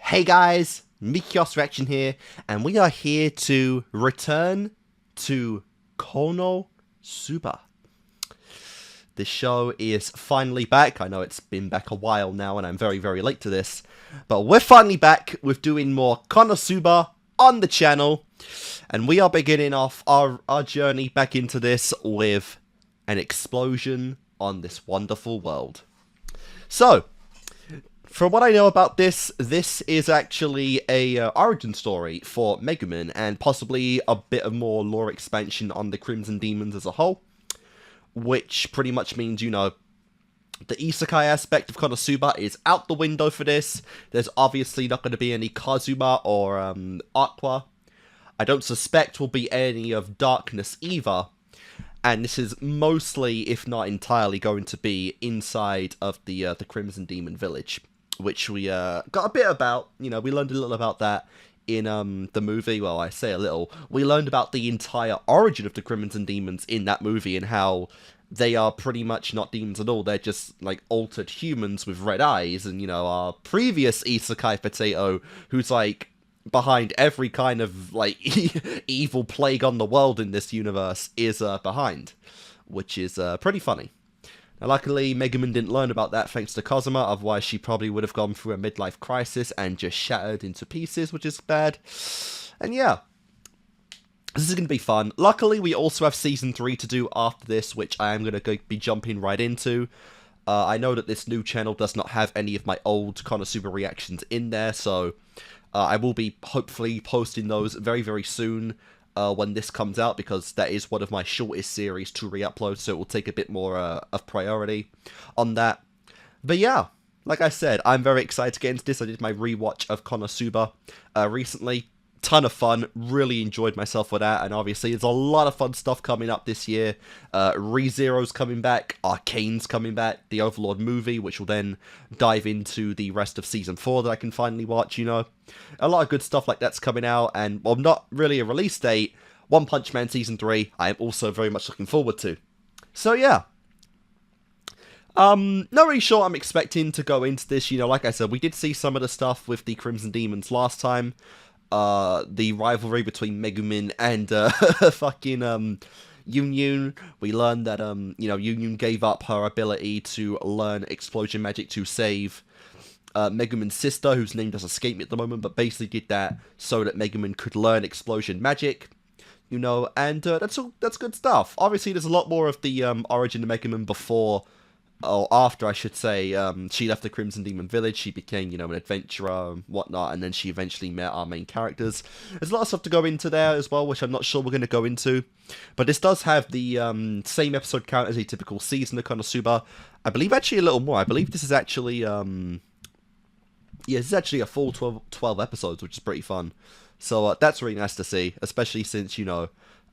Hey guys, Kickassreaction here, and we are here to return to Konosuba. This show is finally back. I know it's been back a while now, and I'm very, very late to this, but we're finally back with doing more Konosuba on the channel, and we are beginning off our journey back into this with an explosion on this wonderful world. So, from what I know about this is actually a origin story for Megumin, and possibly a bit of more lore expansion on the Crimson Demons as a whole, which pretty much means, you know, the isekai aspect of Konosuba is out the window for this. There's obviously not going to be any Kazuma or Aqua. I don't suspect will be any of Darkness either. And this is mostly, if not entirely, going to be inside of the Crimson Demon Village, which we got a bit about. You know, we learned a little about that in the movie. Well, I say a little. We learned about the entire origin of the Crimson Demons in that movie and how they are pretty much not demons at all. They're just, like, altered humans with red eyes. And, you know, our previous isekai potato, who's, like, behind every kind of, like, evil plague on the world in this universe, is behind, which is pretty funny. Now, luckily, Megumin didn't learn about that thanks to Kazuma, otherwise she probably would have gone through a midlife crisis and just shattered into pieces, which is bad. And yeah, this is going to be fun. Luckily, we also have Season 3 to do after this, which I am going to be jumping right into. I know that this new channel does not have any of my old Konosuba reactions in there, so I will be hopefully posting those very, very soon. When this comes out, because that is one of my shortest series to re-upload, so it will take a bit more of priority on that. But yeah, like I said, I'm very excited to get into this. I did my rewatch of Konosuba recently. Ton of fun, really enjoyed myself with that, and obviously there's a lot of fun stuff coming up this year. ReZero's coming back, Arcane's coming back, the Overlord movie, which will then dive into the rest of Season 4 that I can finally watch, you know. A lot of good stuff like that's coming out, and, well, not really a release date, One Punch Man Season 3, I am also very much looking forward to. So yeah. Not really sure I'm expecting to go into this, you know, like I said, we did see some of the stuff with the Crimson Demons last time. The rivalry between Megumin and fucking Yunyun. We learned that you know, Yunyun gave up her ability to learn explosion magic to save Megumin's sister, whose name does escape me at the moment, but basically did that so that Megumin could learn explosion magic. You know, and that's good stuff. Obviously, there's a lot more of the origin of Megumin before, or after, I should say, she left the Crimson Demon Village. She became, you know, an adventurer and whatnot, and then she eventually met our main characters. There's a lot of stuff to go into there as well, which I'm not sure we're going to go into. But this does have the same episode count as a typical season of Konosuba. I believe actually a little more. I believe this is actually, yeah, this is actually a full 12 episodes, which is pretty fun. So that's really nice to see, especially since, you know,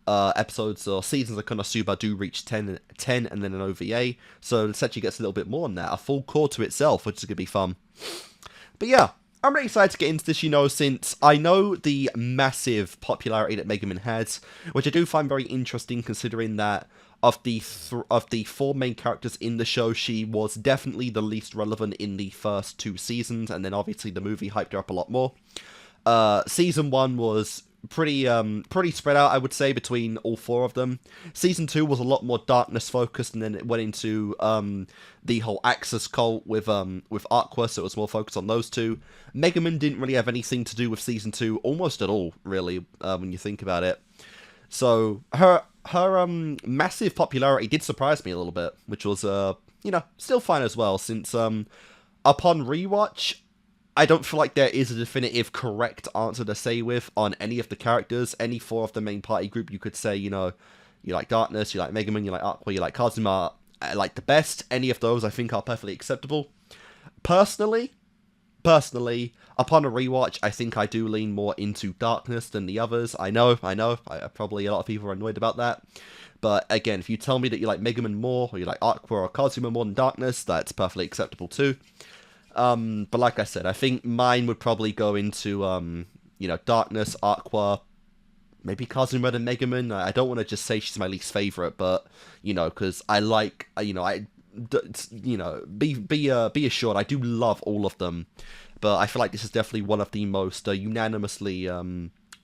episodes or seasons of Konosuba do reach 10 and then an OVA, so it actually gets a little bit more than that, a full core to itself, which is going to be fun. But yeah, I'm really excited to get into this, you know, since I know the massive popularity that Megumin has, which I do find very interesting considering that of the four main characters in the show, she was definitely the least relevant in the first 2 seasons, and then obviously the movie hyped her up a lot more. Season 1 was pretty spread out, I would say, between all 4 of them. Season 2 was a lot more darkness focused, and then it went into the whole Axis cult with Aqua, so it was more focused on those 2. Megumin didn't really have anything to do with Season 2 almost at all, really, when you think about it. So her massive popularity did surprise me a little bit, which was you know, still fine as well, since upon rewatch, I don't feel like there is a definitive correct answer to say with on any of the characters. Any 4 of the main party group, you could say, you know, you like Darkness, you like Megumin, you like Aqua, you like Kazuma, I like the best. Any of those I think are perfectly acceptable. Personally, upon a rewatch, I think I do lean more into Darkness than the others. I know, probably a lot of people are annoyed about that. But again, if you tell me that you like Megumin more, or you like Aqua or Kazuma more than Darkness, that's perfectly acceptable too. But like I said, I think mine would probably go into, you know, Darkness, Aqua, maybe Kazuma and Megumin. I don't want to just say she's my least favorite, but, you know, because I like, you know, be assured, I do love all of them. but I feel like this is definitely one of the most unanimously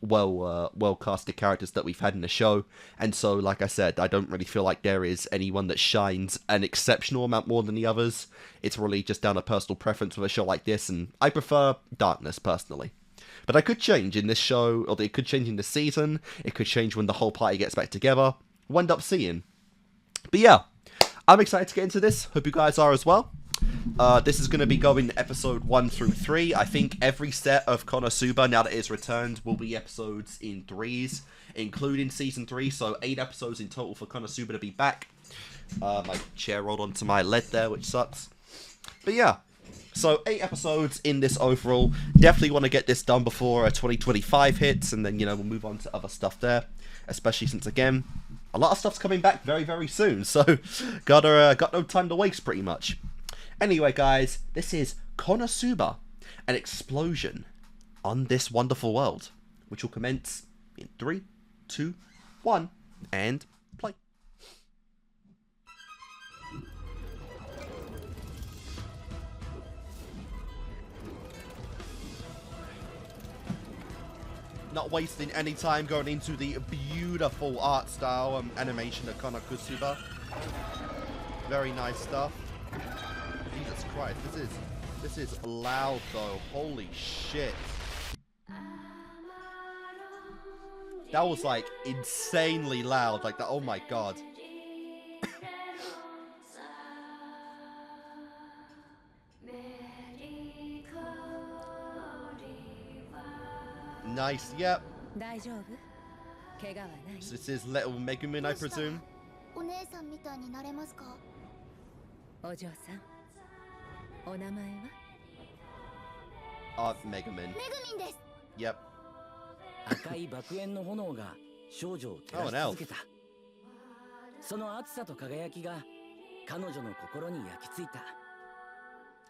well casted characters that we've had in the show. And so, like I said, I don't really feel like there is anyone that shines an exceptional amount more than the others. It's really just down to personal preference with a show like this, and I prefer Darkness personally. But I could change in this show, or it could change in this season. It could change when the whole party gets back together. We'll end up seeing. But yeah, I'm excited to get into this. Hope you guys are as well. This is going to be going episode 1 through 3. I think every set of Konosuba, now that it is returned, will be episodes in 3s, including season 3. So 8 episodes in total for Konosuba to be back. My chair rolled onto my lead there, which sucks. But yeah. So 8 episodes in this overall. Definitely want to get this done before 2025 hits, and then, you know, we'll move on to other stuff there. Especially since, again, a lot of stuff's coming back very, very soon. So got no time to waste, pretty much. Anyway, guys, this is Konosuba, an explosion on this wonderful world, which will commence in 3, 2, 1, and play. Not wasting any time going into the beautiful art style and animation of Konosuba. Very nice stuff. Jesus Christ, this is loud though. Holy shit. That was like insanely loud. Like that. Oh my god. Nice, yep. So this is little Megumin, I presume. Megumin. Yep. Oh, an elf. I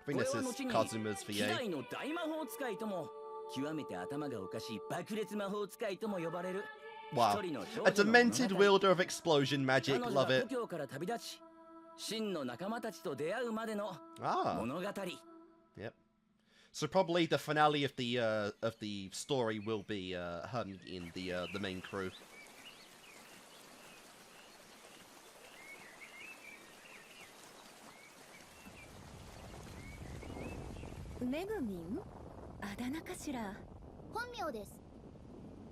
think this is Kazuma's VA. Wow. A demented wielder of explosion magic, love it. Ah. Yep. So probably the finale of the story will be her in the main crew. Megumin? あだ名かしら。本名です。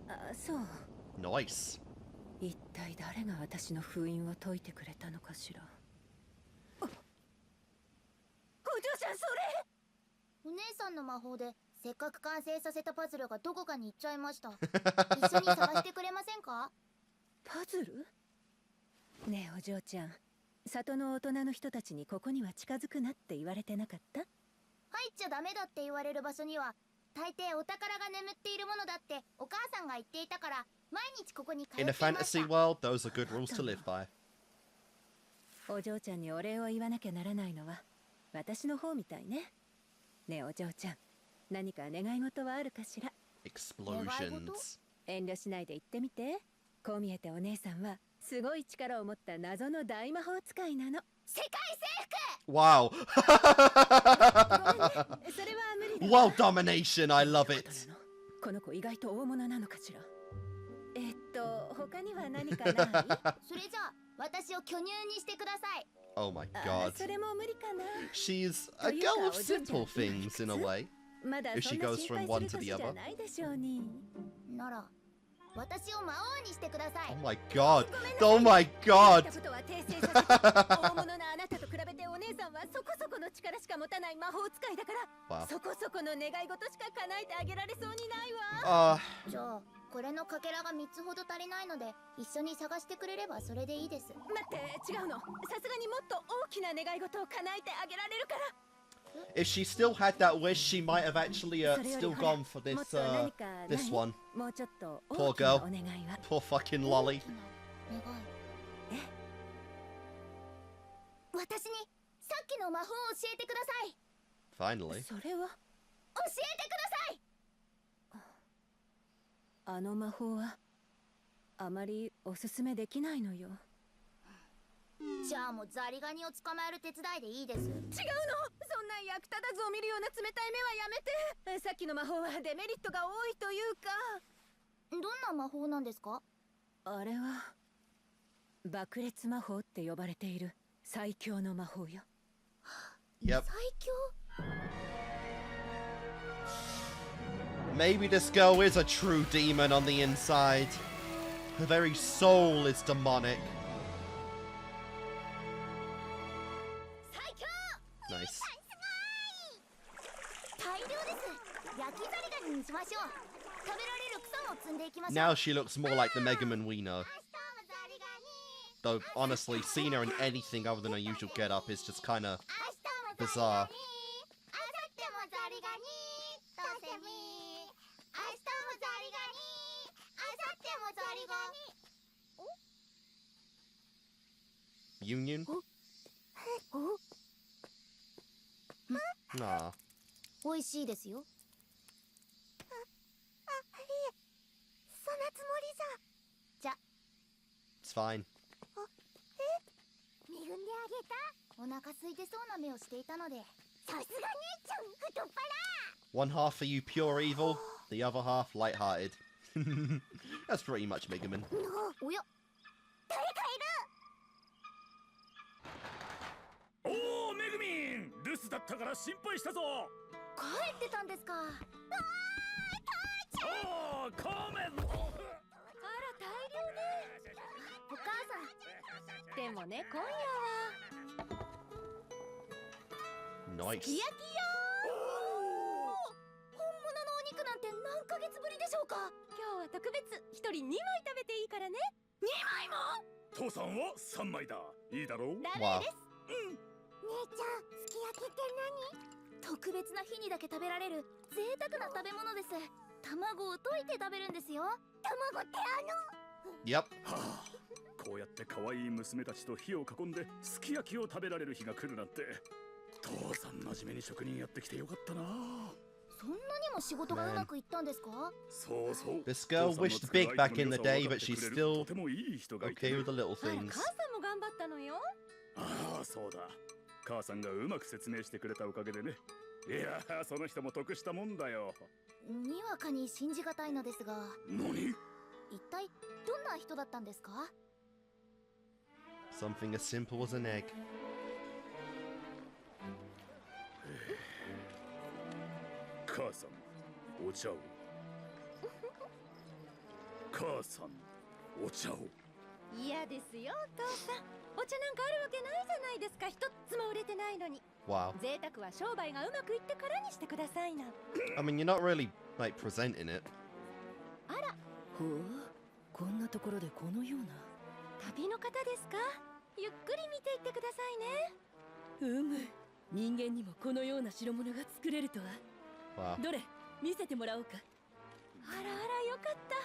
あ、そう。Nice. 一体誰が私の封印を解いてくれたのかしら。お嬢ちゃんそれ。お姉さんの魔法でせっかく完成させたパズルがどこかに行っちゃいました。一緒に探してくれませんか？パズル？ねえお嬢ちゃん、里の大人の人たちにここには近づくなって言われてなかった？入っちゃダメだって言われる場所には大抵お宝が眠っているものだってお母さんが言っていたから毎日ここに通っていました。 In a fantasy world, those are good rules to live by. お嬢ちゃんにお礼を言わなきゃならないのは私の方みたいね。ねえお嬢ちゃん、何か願い事はあるかしら？ Explosions. 遠慮しないで言ってみて。こう見えてお姉さんはすごい力を持った謎の大魔法使いなの。世界征服。 Wow. それは無理だ。 World domination, I love it. この子意外と大物なのかしら。他には何かない？それじゃあ私を巨乳にしてください。 Oh my god. それも無理かな。 She's a girl of simple things in a way. If she goes from one to the other. なら私を魔王にしてください。 Oh my god. Oh my god. 大物なあなたと比べてお姉さんはそこそこの力しか持たない魔法使いだから、そこそこの願い事しか叶えてあげられそうにないわ。じゃあこれのかけらが3つほど足りないので一緒に探してくれればそれでいいです。待って、違うの。さすがにもっと大きな願い事を叶えてあげられるから。 If she still had that wish, she might have actually still gone for this one. Poor girl. Poor fucking lolly. 私にさっきの魔法を教えてください。 Finally. それは教えてください。あの魔法はあまりおすすめできないのよ。じゃあもうザリガニを捕まえる手伝いでいいです。違うの。そんな役立たずを見るような冷たい目はやめて。さっきの魔法はデメリットが多いというか。どんな魔法なんですか？あれは爆裂魔法って呼ばれている最強の魔法よ。Yep. 最強？ Maybe this girl is a true demon on the inside. Her very soul is demonic. 最強！ Nice. 大量です。焼きザリガニにしましょう。食べられる草も積んでいきましょう。 Now she looks more like the Megaman we know. Though, honestly, seeing her in anything other than her usual getup is just kind of bizarre. Union? Nah. 美味しいですよ。いえ、そんなつもりじゃ。じゃ。 It's fine. 恵んであげた。お腹空いてそうな目をしていたので。さすが姉ちゃん、太っ腹。 One half for you pure evil, the other half light-hearted. That's pretty much Megaman. おや、誰かいる。おお、めぐみん、留守だったから心配したぞ。帰ってたんですか。ああ、おお、カーメン。あら大量ね。お母さん。でもね、今夜は Nice. すき焼きよ。本物のお肉なんて何ヶ月ぶりでしょうか。今日は特別一人2枚食べていいからね。2枚も。父さんは3枚だ。いいだろう。ダメです。姉ちゃん、すき焼きって何？特別な日にだけ食べられる贅沢な食べ物です。卵を溶いて食べるんですよ。卵ってYep. はあ、こうやって可愛い娘たちと火を囲んですき焼きを食べられる日が来るなんて。父さん真面目に職人やってきてよかったな。そんなにも仕事がうまくいったんですか？そうそう。 This girl wished big back in the day, but she's still とてもいい人がい okay て。 with the little あら things. 母さんも頑張ったのよ。ああ、そうだ。母さんがうまく説明してくれたおかげでね。いやー、その人も得したもんだよ。にわかに信じがたいのですが。何？一体どんな人だったんですか？ Something as simple as an egg. 母さん、お茶を。母さん、お茶を。嫌ですよ、父さん。お茶なんかあるわけないじゃないですか。一つも売れてないのに。 Wow. 贅沢は商売がうまくいってからにしてくださいな。 I mean, you're not really, like, presenting it. あら、ほう、こんなところでこのような。旅の方ですか？ゆっくり見ていってくださいね。うむ、人間にもこのような代物が作れるとは。 Wow. どれ、見せてもらおうか。あらあら、よかった。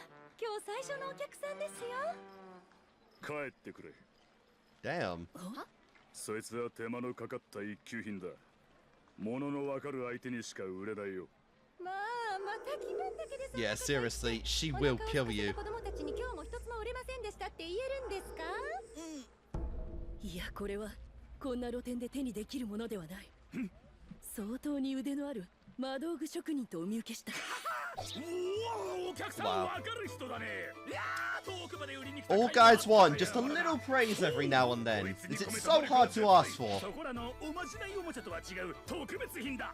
今日最初のお客さんですよ。帰ってくれ。Damn. そいつは手間のかかった一級品だ。物のわかる相手にしか売れないよ。まあ、また気分だけで。 Yeah, seriously, she will kill you. 子供たちに今日も一つも売れませんでしたって言えるんですか？いや、これはこんな露店で手にできるものではない。相当に腕のある魔道具職人とお見受けした。おお、お客さんわかる人だね。いやー、遠くまで売りに来た。 All guys want just a little praise every now and then. Is it so hard to ask for? そこらのおまじないおもちゃとは違う特別品だ。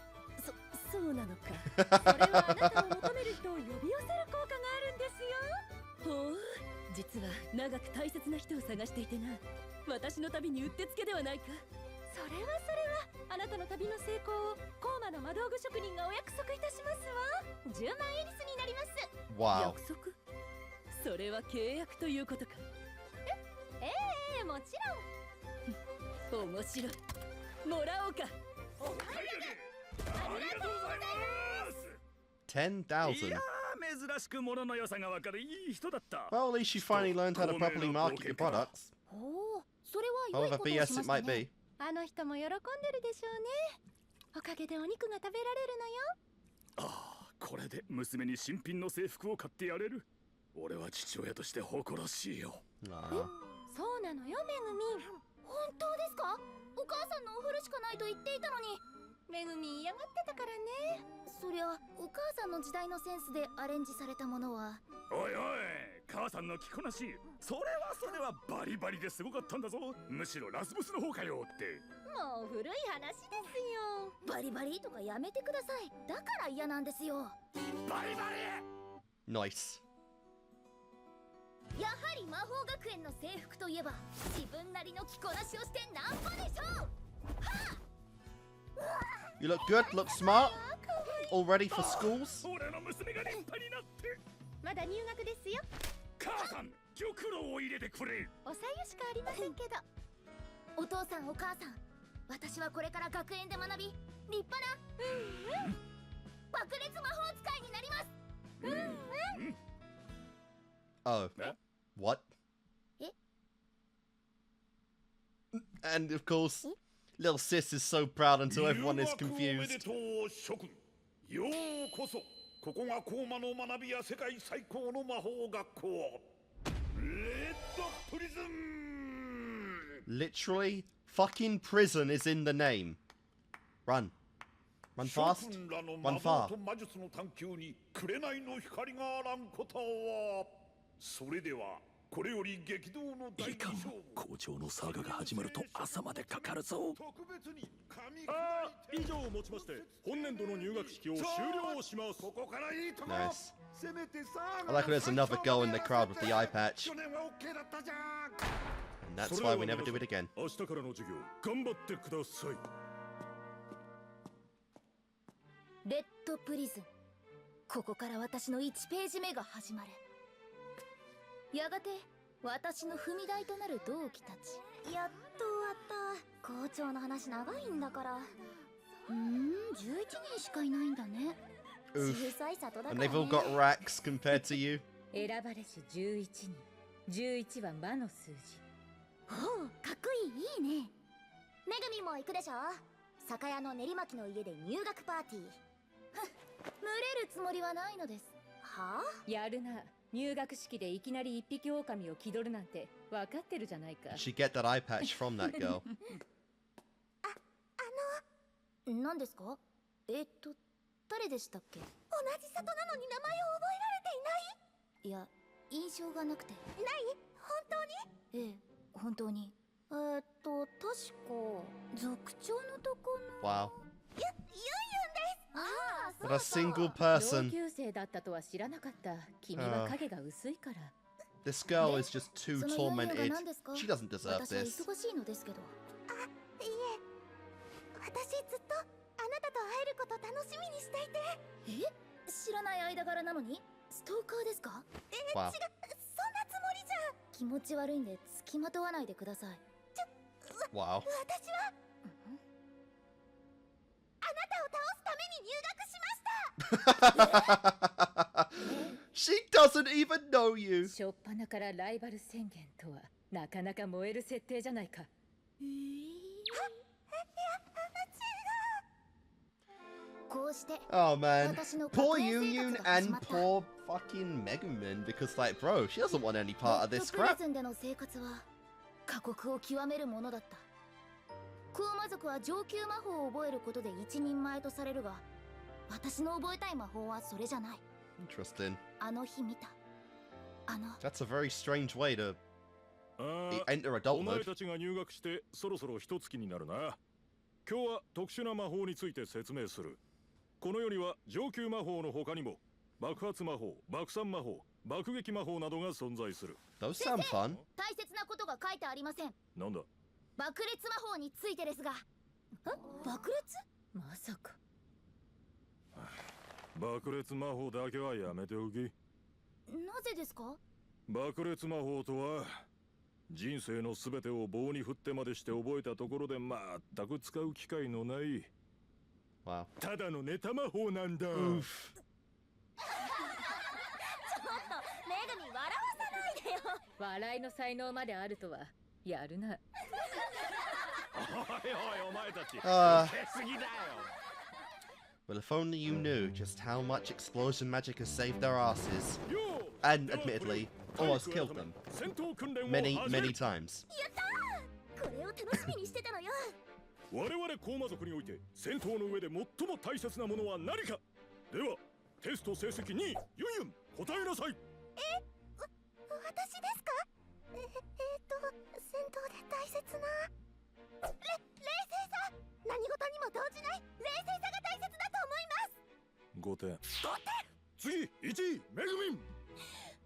そうなのか。それはあなたを求める人を呼び寄せる効果があるんですよ。ほう、実は長く大切な人を探していてな。私の旅にうってつけではないか。それはあなたの旅の成功をコーマの魔道具職人がお約束いたしますわ。10万エリスになります。 Wow. 約束？それは契約ということか。ええ、もちろん。面白い。もらおうか。お買い上げありがとうございます。い 10,000. やー、珍しく物の良さがわかるいい人だった。 Well, at least you finally learned how to properly market your products. おお、それは良い However ことを BS しま it した might ね。 be. あの人も喜んでるでしょうね。おかげでお肉が食べられるのよ。ああ、これで娘に新品の制服を買ってやれる。俺は父親として誇らしいよ。Aw. そうなのよ、めぐみん。本当ですか？お母さんのお風呂しかないと言っていたのに。めぐみ嫌がってたからね。そりゃお母さんの時代のセンスでアレンジされたものは。おいおい、母さんの着こなし、それはバリバリですごかったんだぞ。むしろラスボスの方かよって。もう古い話ですよ。バリバリとかやめてください。だから嫌なんですよ。バリバリ。Nice. やはり魔法学園の制服といえば自分なりの着こなしをしてなんぼでしょう。 You look good, look smart. All ready for schools? 俺の娘が立派になって。まだ入学ですよ。母さん、玉露を入れてくれ。おさゆしかありませんけど。お父さんお母さん、私はこれから学園で学び立派な爆裂魔法使いになります。Oh. What? Eh? And of course, little sis is so proud until everyone is confused. ようこそ、ここが高魔の学びや世界最高の魔法学校、レッドプリズン。 Literally, fucking prison is in the name. Run. Run fast. Run far. 魔術の探求に紅の光があらんことは。それではこれより激動の第2章。校長のサーガが始まると朝までかかるぞ。以上をもちまして本年度の入学式を終了します。ここからいいとこ。 Nice. I like there's another girl in the crowd with the eye patch. 去年は OK だったじゃん。 And that's why we never do it again. 明日からの授業頑張ってください。レッドプリズン、ここから私の1ページ目が始まる。やがて私の踏み台となる同期たち。やっと終わった。校長の話長いんだから。11人しかいないんだね。小さい里だから And ね。 they've all got racks compared to you. 選ばれし11人。11は魔の数字。ほう、かっこいい、いいね。めぐみも行くでしょ。酒屋の練馬木の家で入学パーティー。ふん、群れるつもりはないのです。はあ？やるな。入学式でいきなり一匹狼を気取るなんて分かってるじゃないか。 She get that eye patch from that girl. 何ですか？誰でしたっけ？同じ里なのに名前を覚えられていない。いや、印象がなくて。ない？本当に？ええ、本当に。確か族長のとこの。Wow. ユンユンです。ああ、 What a single 同 person. 級生だったとは知らなかった。君は影が薄いから。This girl is just too その要領が tormented. 何ですか？ She doesn't deserve 私は this. 忙しいのですけど。いえ、私ずっとあなたと会えること楽しみにしていて。知らない間柄なのにストーカーですか？ Wow. そんなつもりじゃ。気持ち悪いんで付きまとわないでください。 Wow. 私はあなたを倒すために入学しました。 She doesn't even know you. しょっぱなからライバル宣言とはなかなか燃える設定じゃないか。こうして Oh man. 私の Poor 学園生 Union 活が始 and まった。 poor fucking Megumin because like bro, she doesn't want any part of レッ this ドプリ crap. ズンでの生活は過酷を極めるものだった。クウマ族は上級魔法を覚えることで一人前とされるが、私の覚えたい魔法はそれじゃない。 Interesting. あの日見た。That's a very strange way to あ enter お adult 前 mode. たちが入学してそろそろ一月になるな。今日は特殊な魔法について説明する。この世には上級魔法の他にも爆発魔法、爆散魔法、爆撃魔法などが存在する。 Those sound fun. 大切なことが書いてありません。なんだ？爆裂魔法についてですが。爆裂？まさか。爆裂魔法だけはやめておき。なぜですか？爆裂魔法とは人生のすべてを棒に振ってまでして覚えたところで全く使う機会のない Wow. ただのネタ魔法なんだ。めぐみ笑わさないでよ。笑いの才能まであるとはやるな。おいおいお前たち、あー受けすぎだよ。 Well, if only you knew just how much explosion magic has saved their asses. よう And admittedly, almost killed them 戦闘訓練を many, 始める。 many times. これを楽しみにしてたのよ。我々コーマ族において戦闘の上で最も大切なものは何か。ではテスト成績2位ユンユン答えなさい。私ですか？戦闘で大切な冷静さ、何事にも動じない冷静さが大切だと思います。5点。次1位めぐみん。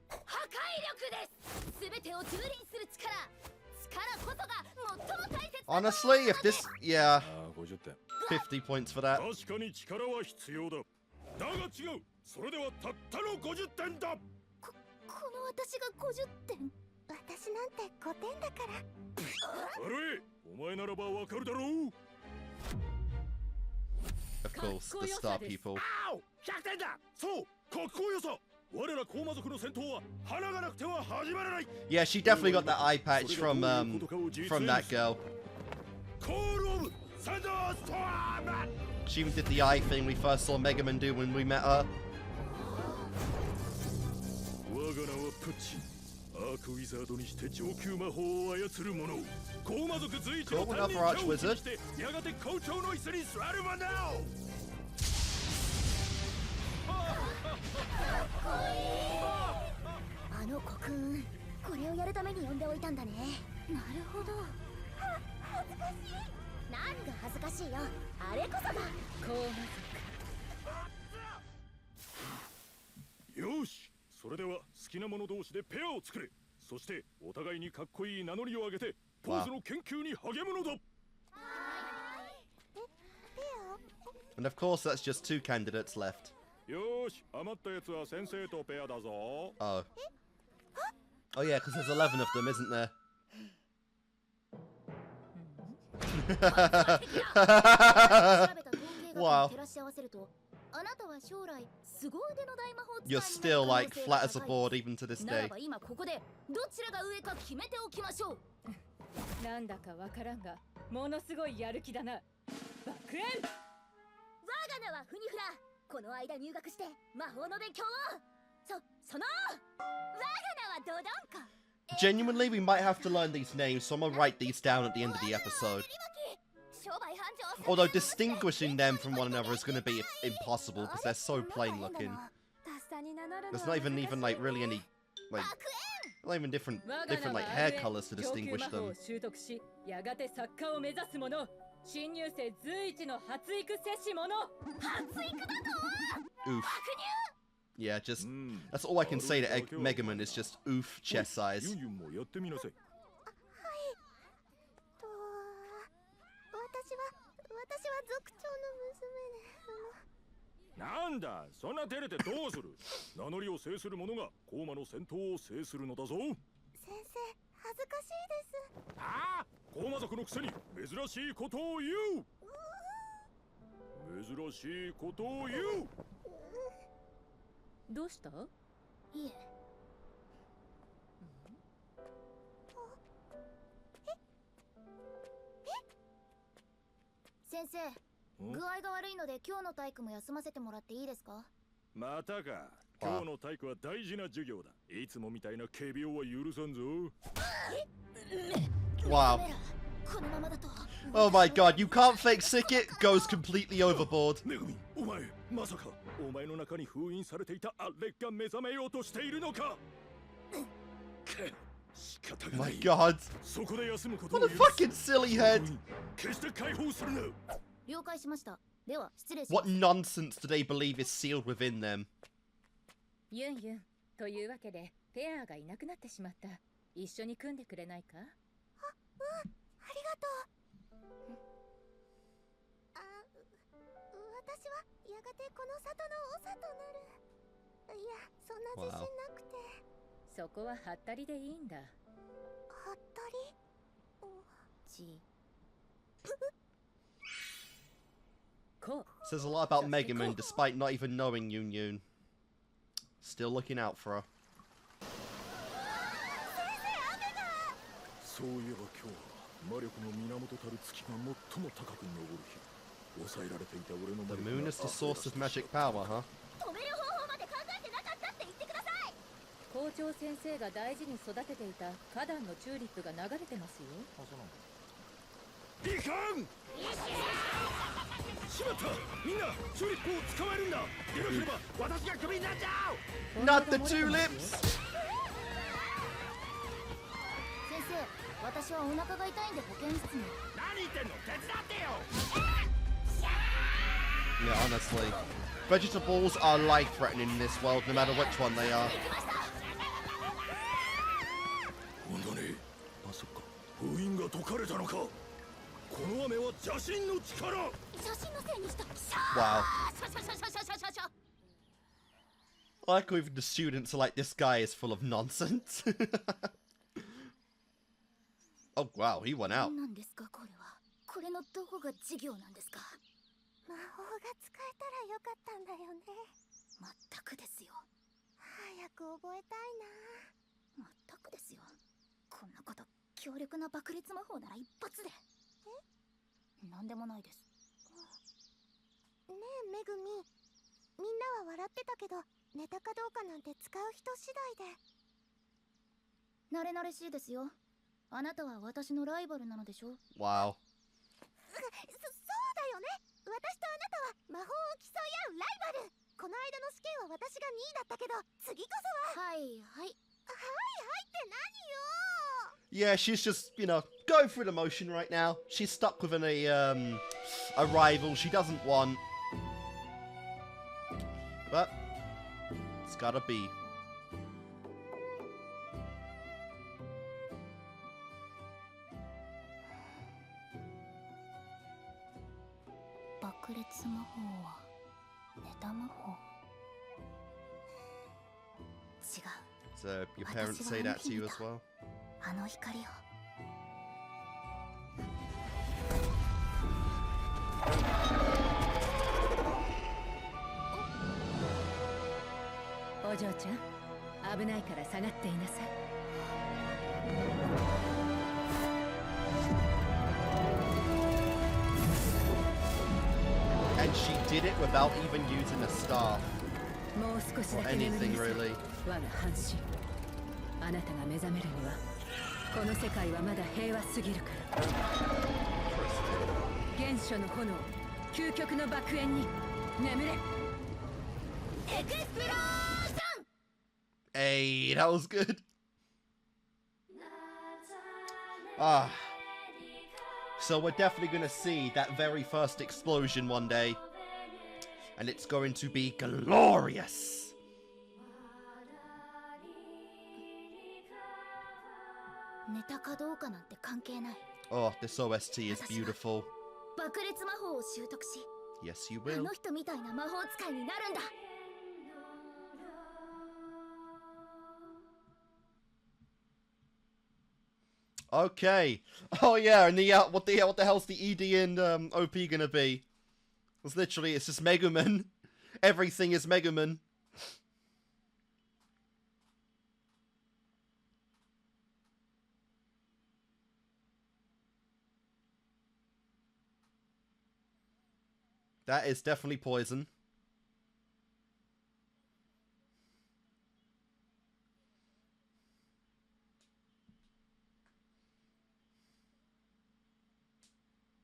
破壊力です。全てを蹂躙する力こそが最も大切な。 Honestly, if this, yeah, 50点。 50 points for that. 確かに力は必要だ。だが違う。それではたったの50点だ。この私が50点。私なんて5点だから。あれ、お前ならばわかるだろう。 Of course, the star people. 100点だ。そう、かっこよさ。我らコーマ族の戦闘は花がなくては始まらない。 Yeah, she definitely got that eye patch from that girl. コールオブサンダーストーム。 She even did the eye thing we first saw Mega Man do when we met her. 我が名はプッチ。アークウィザードにして上級魔法を操る者。コーマ族随一の担任者をしてやがて校長の椅子に座る者。あのコ君、これをやるために呼んでおいたんだね。なるほど。恥ずかしい。何が恥ずかしいよ。あれこそがよし、それでは好きな者同士でペアを作れ。そしてお互いにかっこいい名乗りを上げてポーズの研究に励むのだ。 And of course, that's just 2 candidates left. よし、余ったやつは先生とペアだぞ。 Oh. Oh yeah, because there's 11 of them, isn't there? 調べた統計学に照らし合わせると、あなたは将来凄腕の大魔法使いにな You're る still 可能 like 性が flat as a 高い board even to this なら day. ば今ここでどちらが上か決めておきましょう。なんだかわからんがものすごいやる気だな。爆炎。我が名はフニフラ。この間入学して魔法の勉強を。その我が名はドドンコ。 Genuinely, we might have to learn these names, so I'm gonna write these down at the end of the episode. 商売繁盛。 Although distinguishing them from one another is gonna be impossible because they're so plain looking. とっさに名乗るの There's は not even like really any like 爆 not even different 我が名 different は like あ hair れ colors to 上級 distinguish 魔法を them. 習得しやがて作家を目指す者。新入生随一の発育摂氏者。発育だと。 Oof. Yeah, just that's all I can say to Mega Man is just oof chest ユ size. ンユンもやってみなさい。私は族長の娘で。なんだ、そんな照れてどうする。名乗りを制する者がコーマの戦闘を制するのだぞ。先生、恥ずかしいです。ああ、コーマ族のくせに珍しいことを言う。珍しいことを言う。どうした？いえ。先生、具合が悪いので今日の体育も休ませてもらっていいですか？またか。今日の体育は大事な授業だ。いつもみたいな軽病は許さんぞ。 Wow. このままだと。 Oh my god, you can't fake sick it goes completely overboard. めぐみ、お前、まさかお前の中に封印されていたあれが目覚めようとしているのか。仕方がな My い。 god. そこで休むことを What a 許す。 fucking silly head. 決して解放するな。了解しました。では失礼しま What す。 nonsense do they believe is sealed within them? ユンユンというわけでペアがいなくなってしまった。一緒に組んでくれないか？ありがとう。私はやがてこの里の長となる。いや、そんな自信なくて。そこはハッタリでいいんだ。はったり。こう。 Says a lot about Mega Man despite not even knowing Yun Yun. Still looking out for her. そういえば今日は魔力の源たる月が最も高く昇る日。抑えられていた俺の The 魔力 moon が is the source of magic power, huh? 止める方法まで考えてなかったって言ってください。校長先生が大事に育てていた花壇のチューリップが流れてますよ。いかん。しまった。みんなチューリップを捕まえるんだ。でなければ私がクビになっちゃう。 Not the tulips! 先生、私はお腹が痛いんで保健室に。何言ってんの。手伝ってよ。 Yeah, honestly. Vegetables are life-threatening in this world, no matter which one they are. 本当に。あ、そっか。封印が解かれたのか。この雨は邪神の力。写真のせいにした。 Wow. シャシャシャシャシャシャシャシャ。 I like how even the students are like, this guy is full of nonsense. Oh, wow, he went out. 何ですかこれは。これのどこが授業なんですか。魔法が使えたらよかったんだよね。まったくですよ。早く覚えたいな。まったくですよ。こんなこと強力な爆裂魔法なら一発で。え？なんでもないです。ねえめぐみ、みんなは笑ってたけど、ネタかどうかなんて使う人次第で。慣れ慣れしいですよ。あなたは私のライバルなのでしょ。 Wow. そうだよね。私とあなたは魔法を競い合うライバル。この間の試験は私が2位だったけど、次こそは。はいはい。はいはいって何よ。 Yeah, she's just, you know, going through the motion right now. She's stuck with a rival she doesn't want. But it's gotta be. 爆裂魔法はネタ魔法。違う。 So your parents say that to you as well? あの光を。お嬢ちゃん、危ないから下がっていなさい。 And she did it without even using a staff もう少し or だけ眠 anything りなさい。 really. 我が半身。あなたが目覚めるには、この世界はまだ平和すぎるから。原初の炎、究極の爆炎に眠れ。エクスプローション。 Hey, that was good. Ah. So we're definitely going to see that very first explosion one day. And it's going to be glorious. ネタかどうかなんて関係ない。 Oh, this OST is beautiful. 爆裂魔法を習得し、 Yes, you あ will. の人みたいな魔法使いになるんだ。 Okay. Oh yeah, and what the hell's the ED and OP gonna be? It's literally, it's just Megumin. Everything is Megumin. That is definitely poison.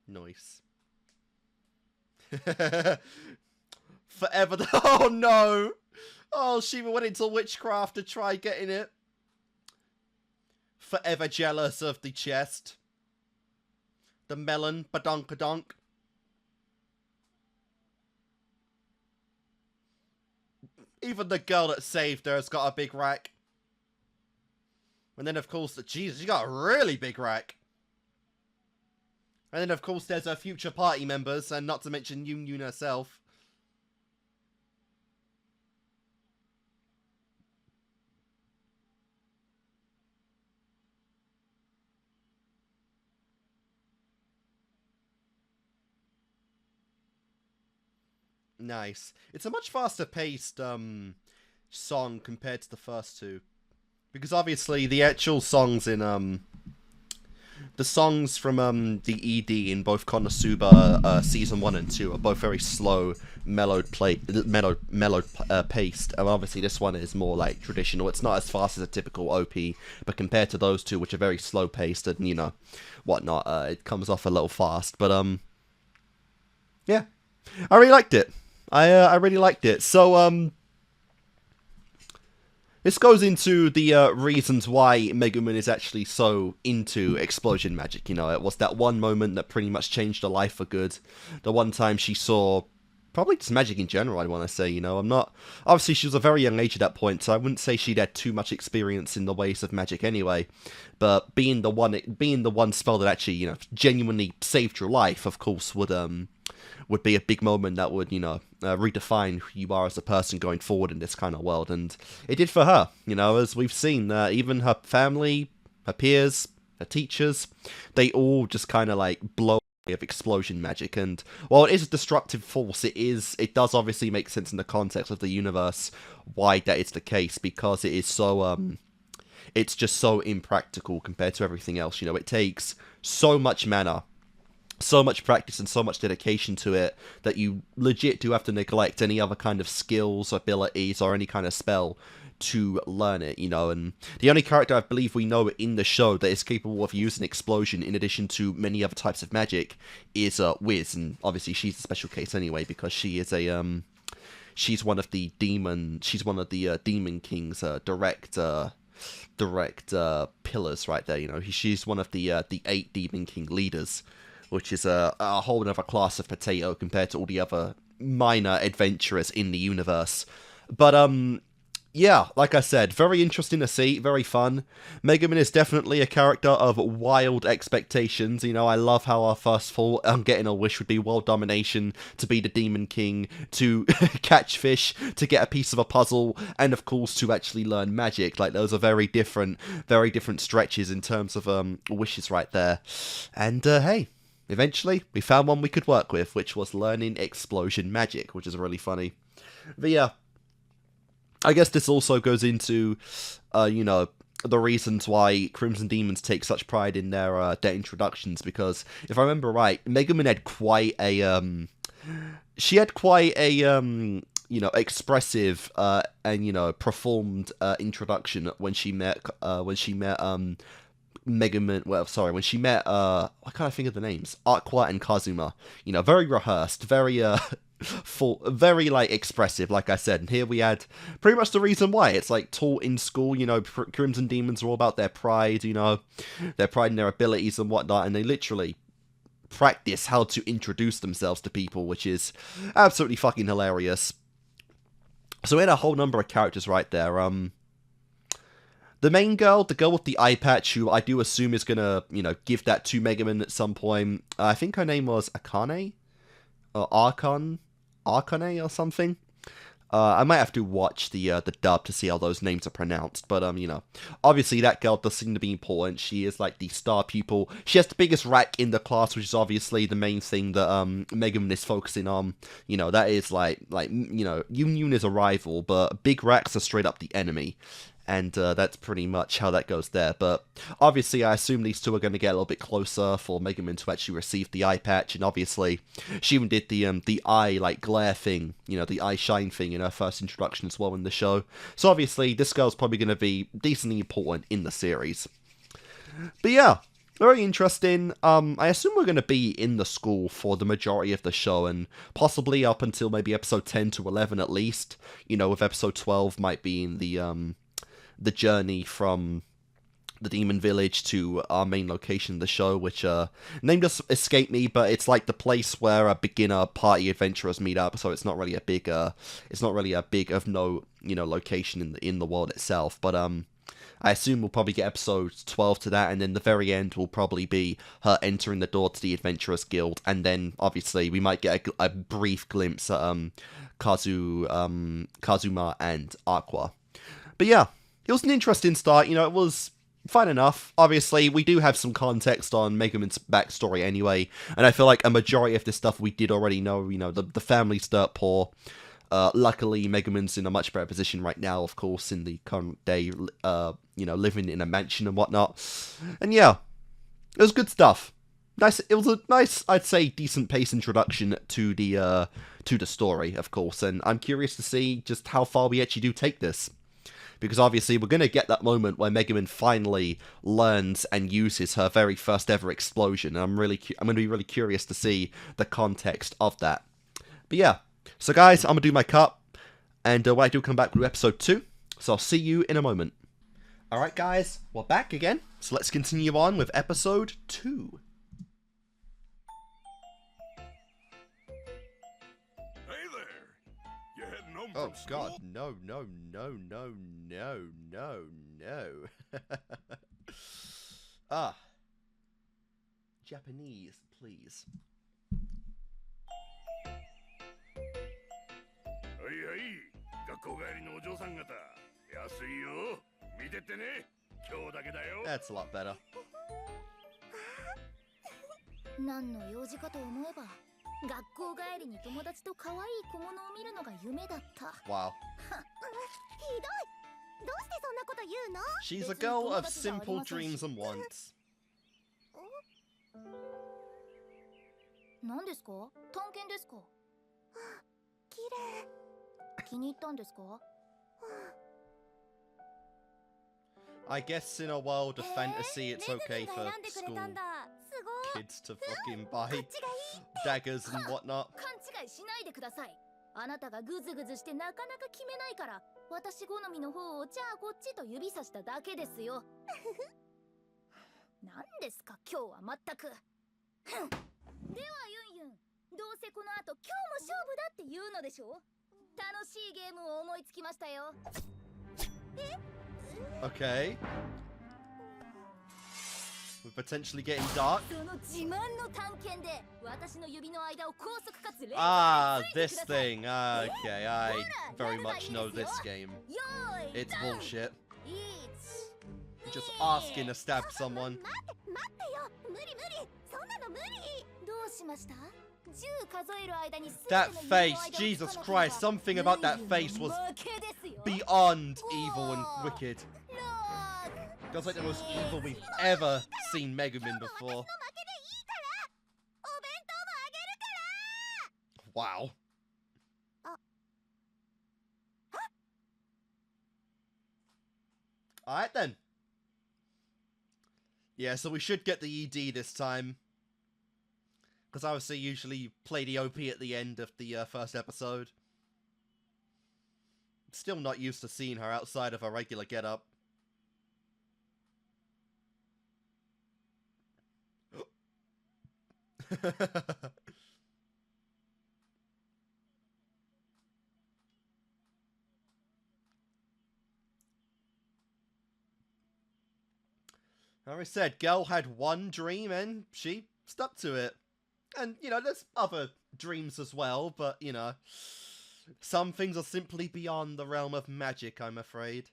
Nice. Forever. Oh no! Oh, Shiva went into witchcraft to try getting it. Forever jealous of the chest. The melon. Badonkadonk. Even the girl that saved her has got a big rack. And then, of course, Jesus, she got a really big rack. And then, of course, there's her future party members, and not to mention Yun Yun herself. Nice. It's a much faster paced song compared to the first two. Because obviously the actual songs in the songs from the ED in both Konosuba season 1 and 2 are both very slow, mellowed paced. And obviously this one is more like traditional. It's not as fast as a typical OP, but compared to those two, which are very slow paced and whatnot, it comes off a little fast. But yeah, I really liked it. I really liked it. So this goes into the reasons why Megumin is actually so into explosion magic. It was that one moment that pretty much changed her life for good. The one time she saw, probably just magic in general, I want to say. I'm not... Obviously, she was a very young age at that point, so I wouldn't say she'd had too much experience in the ways of magic anyway. But being the one spell that actually, genuinely saved her life, of course, would be a big moment that would, redefine who you are as a person going forward in this kind of world. And it did for her, as we've seen. Even her family, her peers, her teachers, they all just kind of like blow away of explosion magic. And while it is a destructive force, it does obviously make sense in the context of the universe why that is the case, because it is so, it's just so impractical compared to everything else. It takes so much mana, so much practice and so much dedication to it that you legit do have to neglect any other kind of skills, abilities, or any kind of spell to learn it, and the only character I believe we know in the show that is capable of using explosion in addition to many other types of magic is Wiz, and obviously she's a special case anyway because she is she's one of the Demon King's direct pillars right there. She's one of the 8 Demon King leaders, which is a whole other class of potato compared to all the other minor adventurers in the universe. But, yeah, like I said, very interesting to see, very fun. Megumin is definitely a character of wild expectations. I love how our first thought on getting a wish would be world domination, to be the Demon King, to catch fish, to get a piece of a puzzle, and of course to actually learn magic. Like, those are very different stretches in terms of wishes right there. And, hey, eventually, we found one we could work with, which was learning explosion magic, which is really funny. But yeah, I guess this also goes into, the reasons why Crimson Demons take such pride in their introductions, because if I remember right, Megumin had quite a, expressive and performed introduction when she met Megumin, when she met, I can't think of the names, Aqua and Kazuma. Very rehearsed, very, full, very, expressive, like I said. And here we had pretty much the reason why. It's, taught in school, Crimson Demons are all about their pride, their pride in their abilities and whatnot, and they literally practice how to introduce themselves to people, which is absolutely fucking hilarious. So we had a whole number of characters right there. The main girl, the girl with the eye patch, who I do assume is gonna, give that to Megumin at some point. I think her name was Akane? Or Archon? Archone or something? I might have to watch the dub to see how those names are pronounced, but, obviously that girl does seem to be important. She is, the star pupil. She has the biggest rack in the class, which is obviously the main thing that, Megumin is focusing on. That is, Yun is a rival, but big racks are straight up the enemy. And that's pretty much how that goes there. But obviously, I assume these two are going to get a little bit closer for Megumin to actually receive the eye patch. And obviously, she even did the eye glare thing, the eye shine thing in her first introduction as well in the show. So obviously, this girl's probably going to be decently important in the series. But yeah, very interesting. I assume we're going to be in the school for the majority of the show, and possibly up until maybe episode 10 to 11 at least. With episode 12 might be in the journey from the Demon Village to our main location of the show, which name just escaped me, but it's the place where a beginner party adventurers meet up. So it's not really a big of note, location in the world itself. But I assume we'll probably get episode 12 to that, and then the very end will probably be her entering the door to the Adventurers Guild, and then obviously we might get a brief glimpse at Kazuma and Aqua. But yeah, it was an interesting start. It was fun enough. Obviously, we do have some context on Megumin's backstory anyway, and I feel like a majority of this stuff we did already know. The family's dirt poor. Luckily, Megumin's in a much better position right now, of course, in the current day, living in a mansion and whatnot. And yeah, It was good stuff. Nice. It was a nice, I'd say, decent pace introduction to the story, of course. And I'm curious to see just how far we actually do take this, because obviously we're going to get that moment where Megumin finally learns and uses her very first ever explosion. And I'm going to be really curious to see the context of that. But yeah, so guys, I'm going to do my cut, and when I do come back with episode 2, so I'll see you in a moment. Alright guys, we're back again, so let's continue on with episode 2. Hey there! You heading home Oh from school? god, no. Japanese, please. はいはい、学校帰りのお嬢さん方、安いよ。見てってね。今日だけだよ。 That's a lot better. 何の用事かと思えば、学校帰りに友達と可愛い小物を見るのが夢だった。 Wow. ひどい。どうしてそんなこと言うの？ She's a girl of simple dreams and wants. 何ですか？探検ですか？綺麗。気に入ったんですか？ I guess in a world of fantasy, it's okay for school kids to fucking buy daggers and whatnot. 勘違いしないでください。あなたがグズグズしてなかなか決めないから、私好みの方をじゃあこっちと指さしただけですよ。何ですか今日はまったく。ではユンユン、どうせこの後今日も勝負だって言うのでしょ？楽しいゲームを思いつきましたよ。Okay. We're potentially getting dark. その自慢の探検で私の指の間を高速かつ連続で This thing. Okay, I very much know this game. It's bullshit. Just asking to stab someone. 待ってよ、無理無理、そんなの無理。どうしました？10数える間に That face, Jesus Christ, something about that face was beyond evil and wicked. Feels like the most evil we've ever seen Megumin before. Wow. Alright then. Yeah, so we should get the ED this time. Because obviously usually you play the OP at the end of the first episode. Still not used to seeing her outside of her regular getup. Like I said, girl had one dream and she stuck to it. And, you know, there's other dreams as well, but, you know, some things are simply beyond the realm of magic, I'm afraid.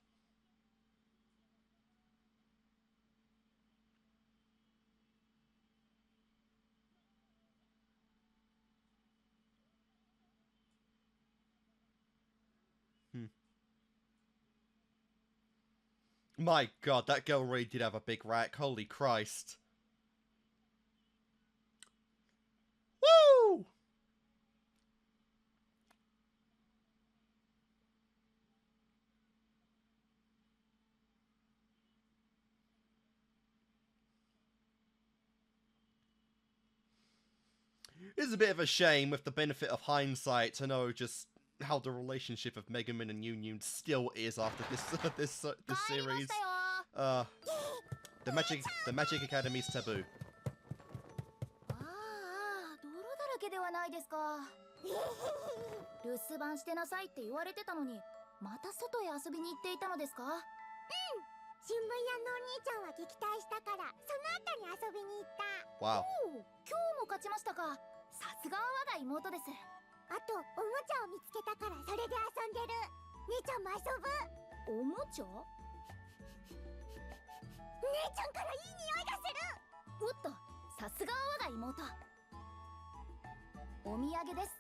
My god, that girl really did have a big rack. Holy Christ. Woo! It's a bit of a shame, with the benefit of hindsight, to know just how the relationship of Megumin and Yunyun still is after this series. The Magic Academy's Taboo. ああ、泥だらけではないですか。留守番してなさいって言われてたのに、また外へ遊びに行っていたのですか？うん。新聞屋のお兄ちゃんは撃退したから、その後に遊びに行った。Wow. おお、今日も勝ちましたか。さすがは我が妹です。あと、おもちゃを見つけたからそれで遊んでる。姉ちゃんも遊ぶ。おもちゃ？姉ちゃんからいい匂いがする。おっと、さすがは我が妹。お土産です。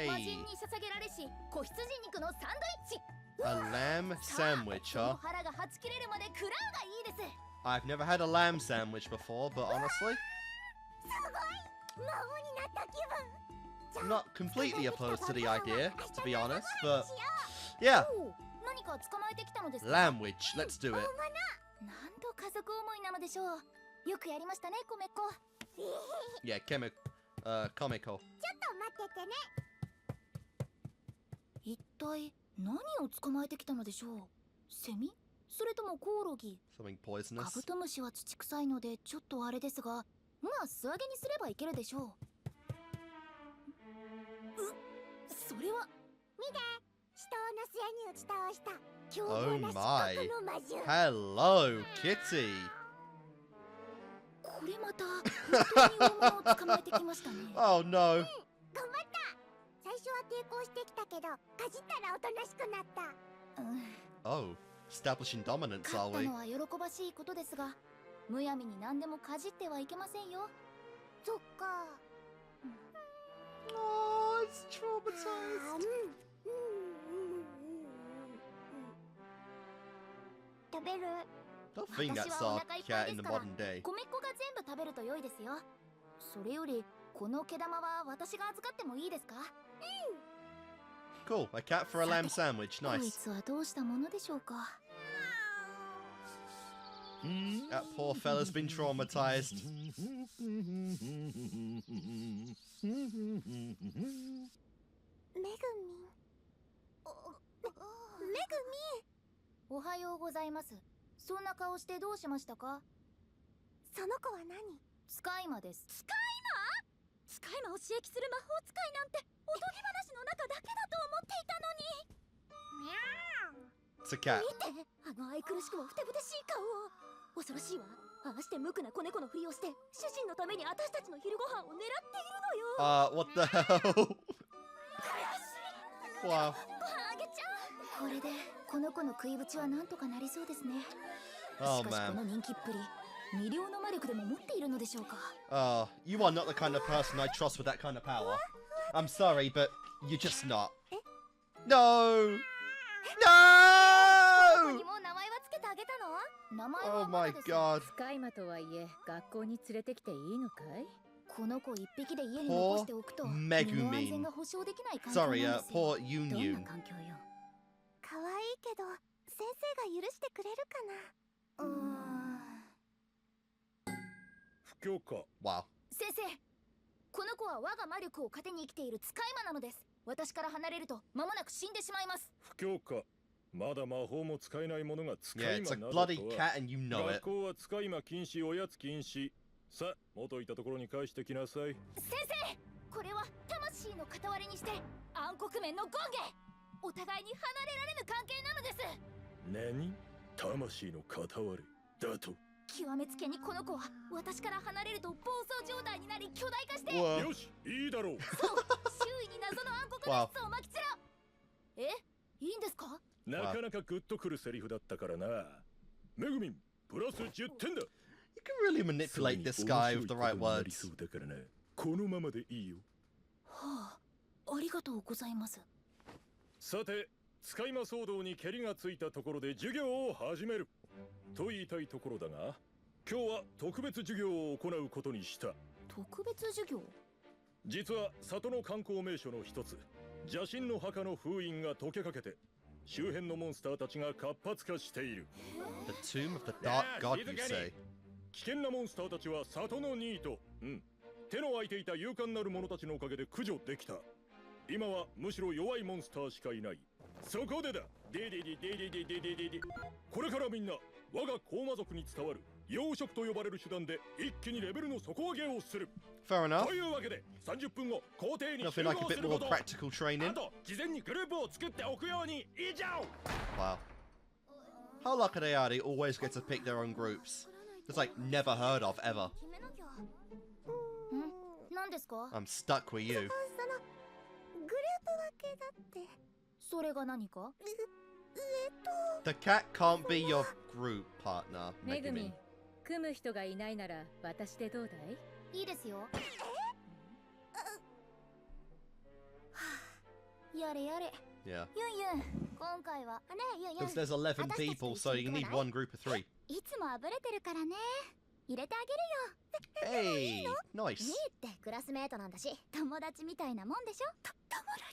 魔人に捧げられし子羊肉のサンドイッチ。 A lamb sandwich, huh? 腹がはち切れるまで食らうがいいです。I've never had a lamb sandwich before, but honestly, すごい魔王になった気分。 I'm not completely opposed to the idea, to be honest, but yeah, おう何か捕まえてきたのですか？ lamb witch, let's do it. なんと家族思いなのでしょう。よくやりましたね、コメコ。 Yeah, comical. ちょっと待っててね。一体何を捕まえてきたのでしょう。セミ？それともコオロギ？ Something カ poisonous. ブトムシは土臭いのでちょっとあれですが、まあ素揚げにすればいけるでしょう。それは見て、死闘の末に打ち倒した凶 Oh 暴な my. 四角の魔獣。 Hello, Kitty. これまた本当に大物を捕まえてきましたね。 Oh no. 頑張った。最初は抵抗してきたけど、かじったらおとなしくなった。Oh, establishing dominance, 勝 are った we? のは喜ばしいことですが、むやみに何でもかじってはいけませんよ。そっか。Oh, it's traumatized. 食べる。 Don't think that's 私はお our 腹いっぱい cat で in す the から、 modern day. 米粉が全部食べると良いですよ。それよりこの毛玉は私が預かってもいいですか？ Cool, a cat for a lamb sandwich, こい nice. つはどうしたものでしょうか。 That poor fella's been traumatized. めぐみん。めぐみん。おはようございます。そんな顔してどうしましたか？その子は何？使い魔です。使い魔を刺激する魔法使いなんておとぎ話の中だけだと思っていたのに。 It's a cat. 見て、あの愛くるしくもふてぶてしい顔を。恐ろしいわ。ああして無垢な子猫のふりをして主人のために私たちの昼ご飯を狙っているのよ。 What the hell? Wow. ご飯あげちゃう。これでこの子の食いぶちはなんとかなりそうですね。 Oh しかしこの man. 人気っぷり、魅了の魔力でも持っているのでしょうか。 You are not the kind of person I trust with that kind of power. I'm sorry, but you're just not. No! ここに No! も名前はつけてあげたの？名前 Oh はま my だです。 god. 使い魔とはいえ学校に連れてきていいのかい？この子一匹で家に残しておくと Poor 身 Megumin の安全が保証できない環境なん Sorry, ですよ。 poor どん Union. な環境よ。可愛いけど先生が許してくれるかな。不許可。 Wow. 先生、この子は我が魔力を糧に生きている使い魔なのです。私から離れると間もなく死んでしまいます。不許可。まだ魔法も使えないものが使 Yeah, い it's 魔 a などとは。 bloody cat and you know 学 it. 校は使い魔禁止、おやつ禁止。さあ、元いたところに返してきなさい。先生、これは魂の片割れにして暗黒面の権下。お互いに離れられぬ関係なのです。何？魂の片割れだと。極めつけにこの子は私から離れると暴走状態になり巨大化して、 Whoa. よし、いいだろう。そう、周囲に謎の暗黒物質をまき散ら。え、いいんですか？なかなかグッとくるセリフだったからな。めぐみん、プラス10点だ。 You can really manipulate this guy with the right 面白いことになり words. そうだからな。このままでいいよ。はあ、ありがとうございます。さて、使い魔騒動にケリがついたところで授業を始めると言いたいところだが、今日は特別授業を行うことにした。特別授業？実は里の観光名所の一つ、邪神の墓の封印が解けかけて周辺のモンスターたちが活発化している。 The tomb of the dark god, you say? 危険なモンスターたちは里のニート、手の空いていた勇敢なる者たちのおかげで駆除できた。今はむしろ弱いモンスターしかいない。そこでだ、これからみんな我が高魔族に伝わる養殖と呼ばれる手段で一気にレベルの底上げをする。 Fair enough. というわけで30分後校庭に Nothing 集 like a 合す bit る more こと。 practical あ training. と事前にグループを作っておくように以上。 Wow. How lucky they are, they always get to pick their own groups. It's like never heard of ever. 決めなきゃ。何ですか？ I'm stuck with you. グループ分けだって。それが何か？ The cat can't be your group partner, めぐみ Megumin. ん、組む人がいないなら私でどうだい？いいですよ。はあ、やれやれ。 Yeah. ユンユン、今回はねえユンユン Because there's 11 people, so you need one group of 3. いつもあぶれてるからね入れてあげるよ Hey, いい nice. ってクラスメートなんだし友達みたいなもんでしょ友達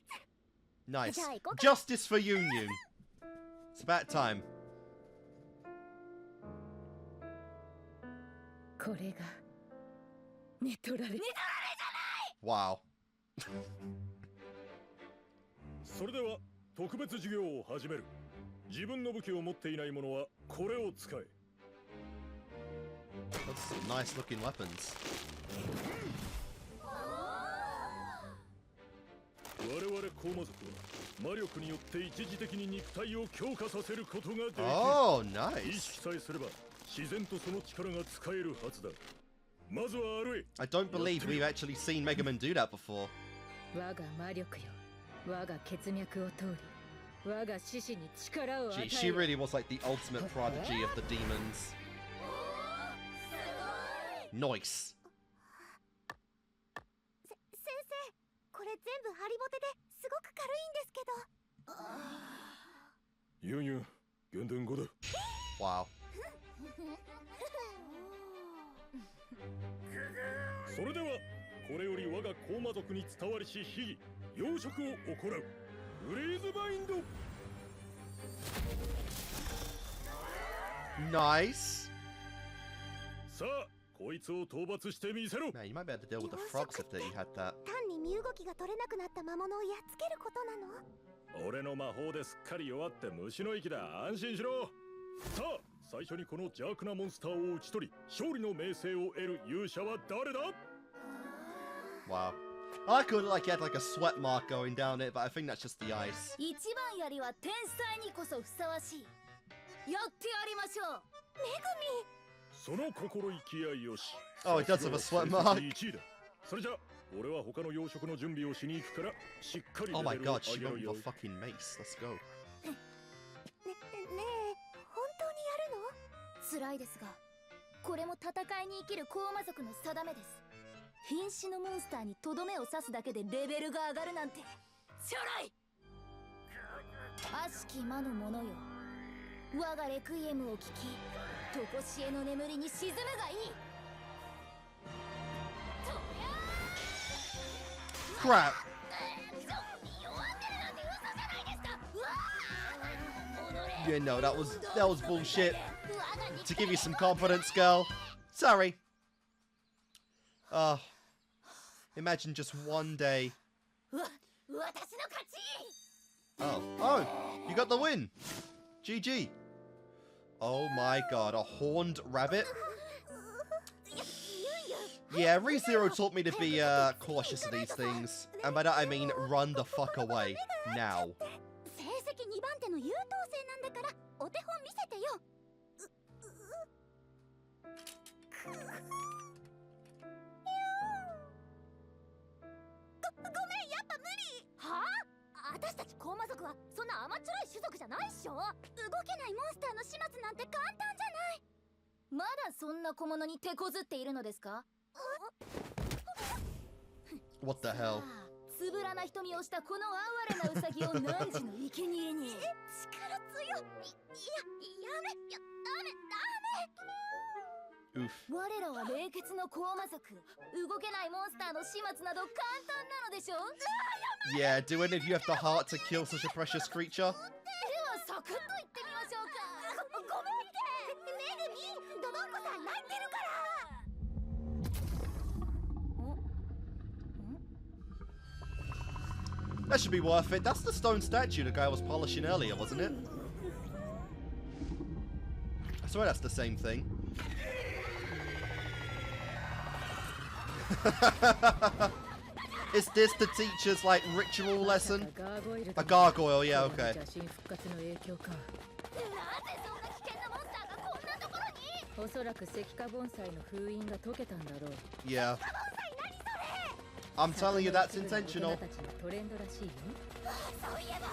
Nice. じゃあ行こうか Justice for Union. It's about time. これが寝取られ Wow. それでは特別授業を始める。自分の武器を持っていない者はこれを使え。 That's some nice looking weapons. 我々コーマ族は魔力によって一時的に肉体を強化させることができる。 Oh, 意 nice. 識さえすれば自然とその力が使えるはずだ。まずはアルエ。 I don't believe we've actually seen Mega Man do that before. 我が魔力よ我が血脈を通り我が獅子に力を与え Gee, she really was like the ultimate prodigy of the demons. Nice. 先生これ全部ハリボテですごく軽いんですけどユンユン原点5だ。 Wow. それではこれより我がコーマ族に伝わりし秘技養殖を行う。フリーズバインド。 Nice. さあこいつを討伐してみせろ。 Man, you might be able to deal with the frogs if you had that. 単に身動きが取れなくなった魔物をやっつけることなの俺の魔法ですっかり弱って虫の息だ。安心しろ。さあ最初にこの邪悪なモンスターを討ち取り勝利の名声を得る勇者は誰だ。 Wow. I could like he had like a sweat mark going down it, but I think that's just the ice. 一番槍は天才にこそふさわしいやってやりましょうその心意気やよし。 Oh, it does have a sweat mark. 1位だ。それじゃ俺は他の養殖の準備をしに行くからしっかり Oh レ my ベルを god, she 上げ went ろ with よ a。fucking mace. Let's go. ねえ本当にやるの辛いですがこれも戦いに生きるコーマ族の定めです。瀕死のモンスターにとどめを刺すだけでレベルが上がるなんてチョラい。悪しき魔の者よ我がレクイエムを聞き常しえの眠りに沈むがいい。 Crap. 弱ってるなんて嘘じゃないですか。うわー Yeah, no, that was bullshit. 我が肉 To give you some confidence, girl. Sorry. Imagine just one day. 私の勝ち。 Oh, you got the win. GG. Oh my god, a horned rabbit. Yeah, ReZero taught me to be cautious of these things. And by that I mean run the fuck away. Now. 成績2番手の優等生なんだからお手本見せてよごめんやっぱ無理はあ私たちコーマ族はそんな甘っちょろい種族じゃないっしょ動けないモンスターの始末なんて簡単じゃないまだそんな小物に手こずっているのですか。 What the hell? つぶらな瞳をしたこの哀れなウサギを何時の生贄に。力強いやめダメ Oof. 我らは冷血のコーマ族動けないモンスターの始末など簡単なのでしょう。 Yeah, do any of you have the heart to kill such a precious creature? ではサクッと言ってみましょうか。ごめんってめぐみドドンコさん泣いてるから That should be worth it. That's the stone statue the guy was polishing earlier, wasn't it? I swear that's the same thing. Is this the teacher's, like, ritual lesson? A gargoyle, yeah, okay. 邪神復活の影響か。なぜそんな危険なモンスターがこんなところに。おそらく石化盆栽の封印が解けたんだろう。 Yeah. I'm telling you, that's intentional. 大人たちのトレンドらしいよ。 そういえば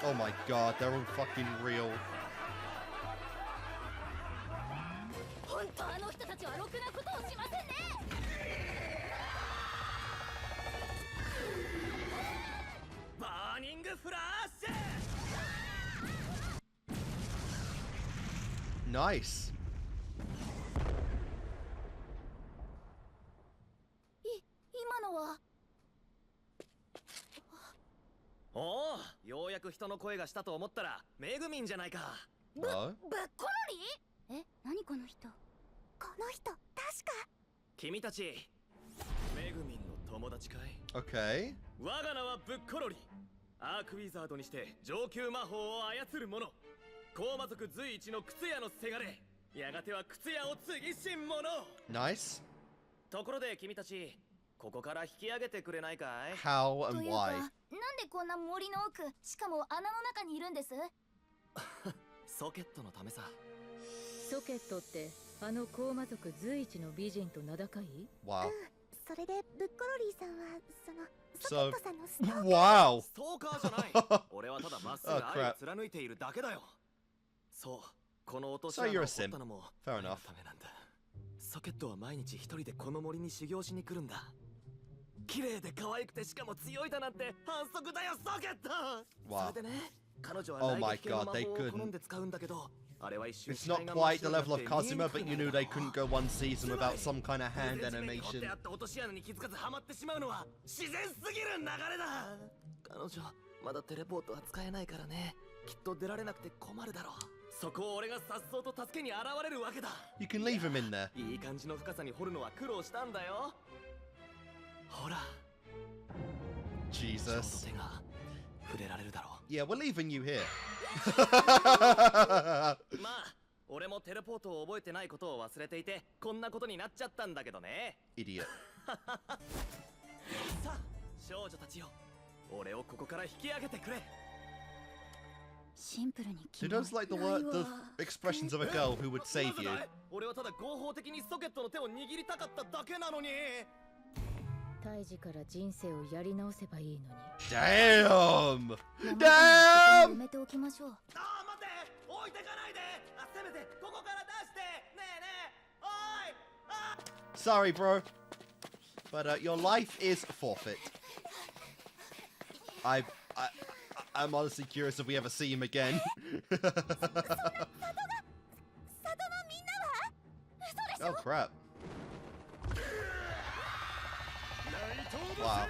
Oh my god, they're all fucking real. 本当あの人たちはろくなことをしませんね。バーニングフラッシュ Nice. 今のはおお、ようやく人の声がしたと思ったらメグミンじゃないか。 Oh. ぶっころり？え、何この人？この人確か君たちメグミンの友達かい？ Okay. 我が名はブッコロリ。アークウィザードにして上級魔法を操る者、高魔族随一の靴屋のせがれ、やがては靴屋を継ぎし者。 Nice. ところで君たち、ここから引き上げてくれないかい？ How と and いうか、 why? なんでこんな森の奥、しかも穴の中にいるんです？ソケットのためさ。ソケットってあの高魔族随一の美人と名高い？ Wow. それでブッコロリーさんはその So, ソケットさんのスター wow. ストーカーじゃない。俺はただまっすぐ Oh, crap. 愛を貫いているだけだよ。そう、この落とし So 穴 you're を a 掘 simp. ったのも Fair 愛の enough. ためなんだ。ソケットは毎日一人でこの森に修行しに来るんだ。綺麗で可愛くてしかも強いだなんて反則だよソケット。 Wow. それでね、彼女は Oh 雷 my 撃系の god, 魔 they 法を couldn't. 好んで使うんだけど、あれは一瞬 It's not quite the level of Kazuma, but you knew they couldn't go one season without some kind of hand 掘 animation. ってあった落とし穴に気づかずハマってしまうのは自然すぎる流れだ。彼女まだテレポートは使えないからね、きっと出られなくて困るだろう。そこを俺がさっそうと助けに現れるわけだ。 You can leave him in there. いい感じの深さに掘るのは苦労したんだよ。ほら、ちょうど Jesus. 手が触れられるだろ Yeah, we're leaving you here. う。まあ俺もテレポートを覚えてないことを忘れていてこんなことになっちゃったんだけどね。 Idiot. さあ少女たちよ、俺をここから引き上げてくれ。シンプルに She does like the word, the expressions of a girl who would save なぜ you. だい？俺はただ合法的にソケットの手を握りたかっただけなのに。胎児から人生をやり直せばいいのに。 Damn! 埋 Damn! めておきましょう。ああ待って、置いてかないで。あ、せめてここから出して。ねえねえ、おい。あ Sorry, bro. But your life is forfeit. I'm honestly curious if we ever see him again. 里のみんなは嘘でしょ Oh, crap. Wow.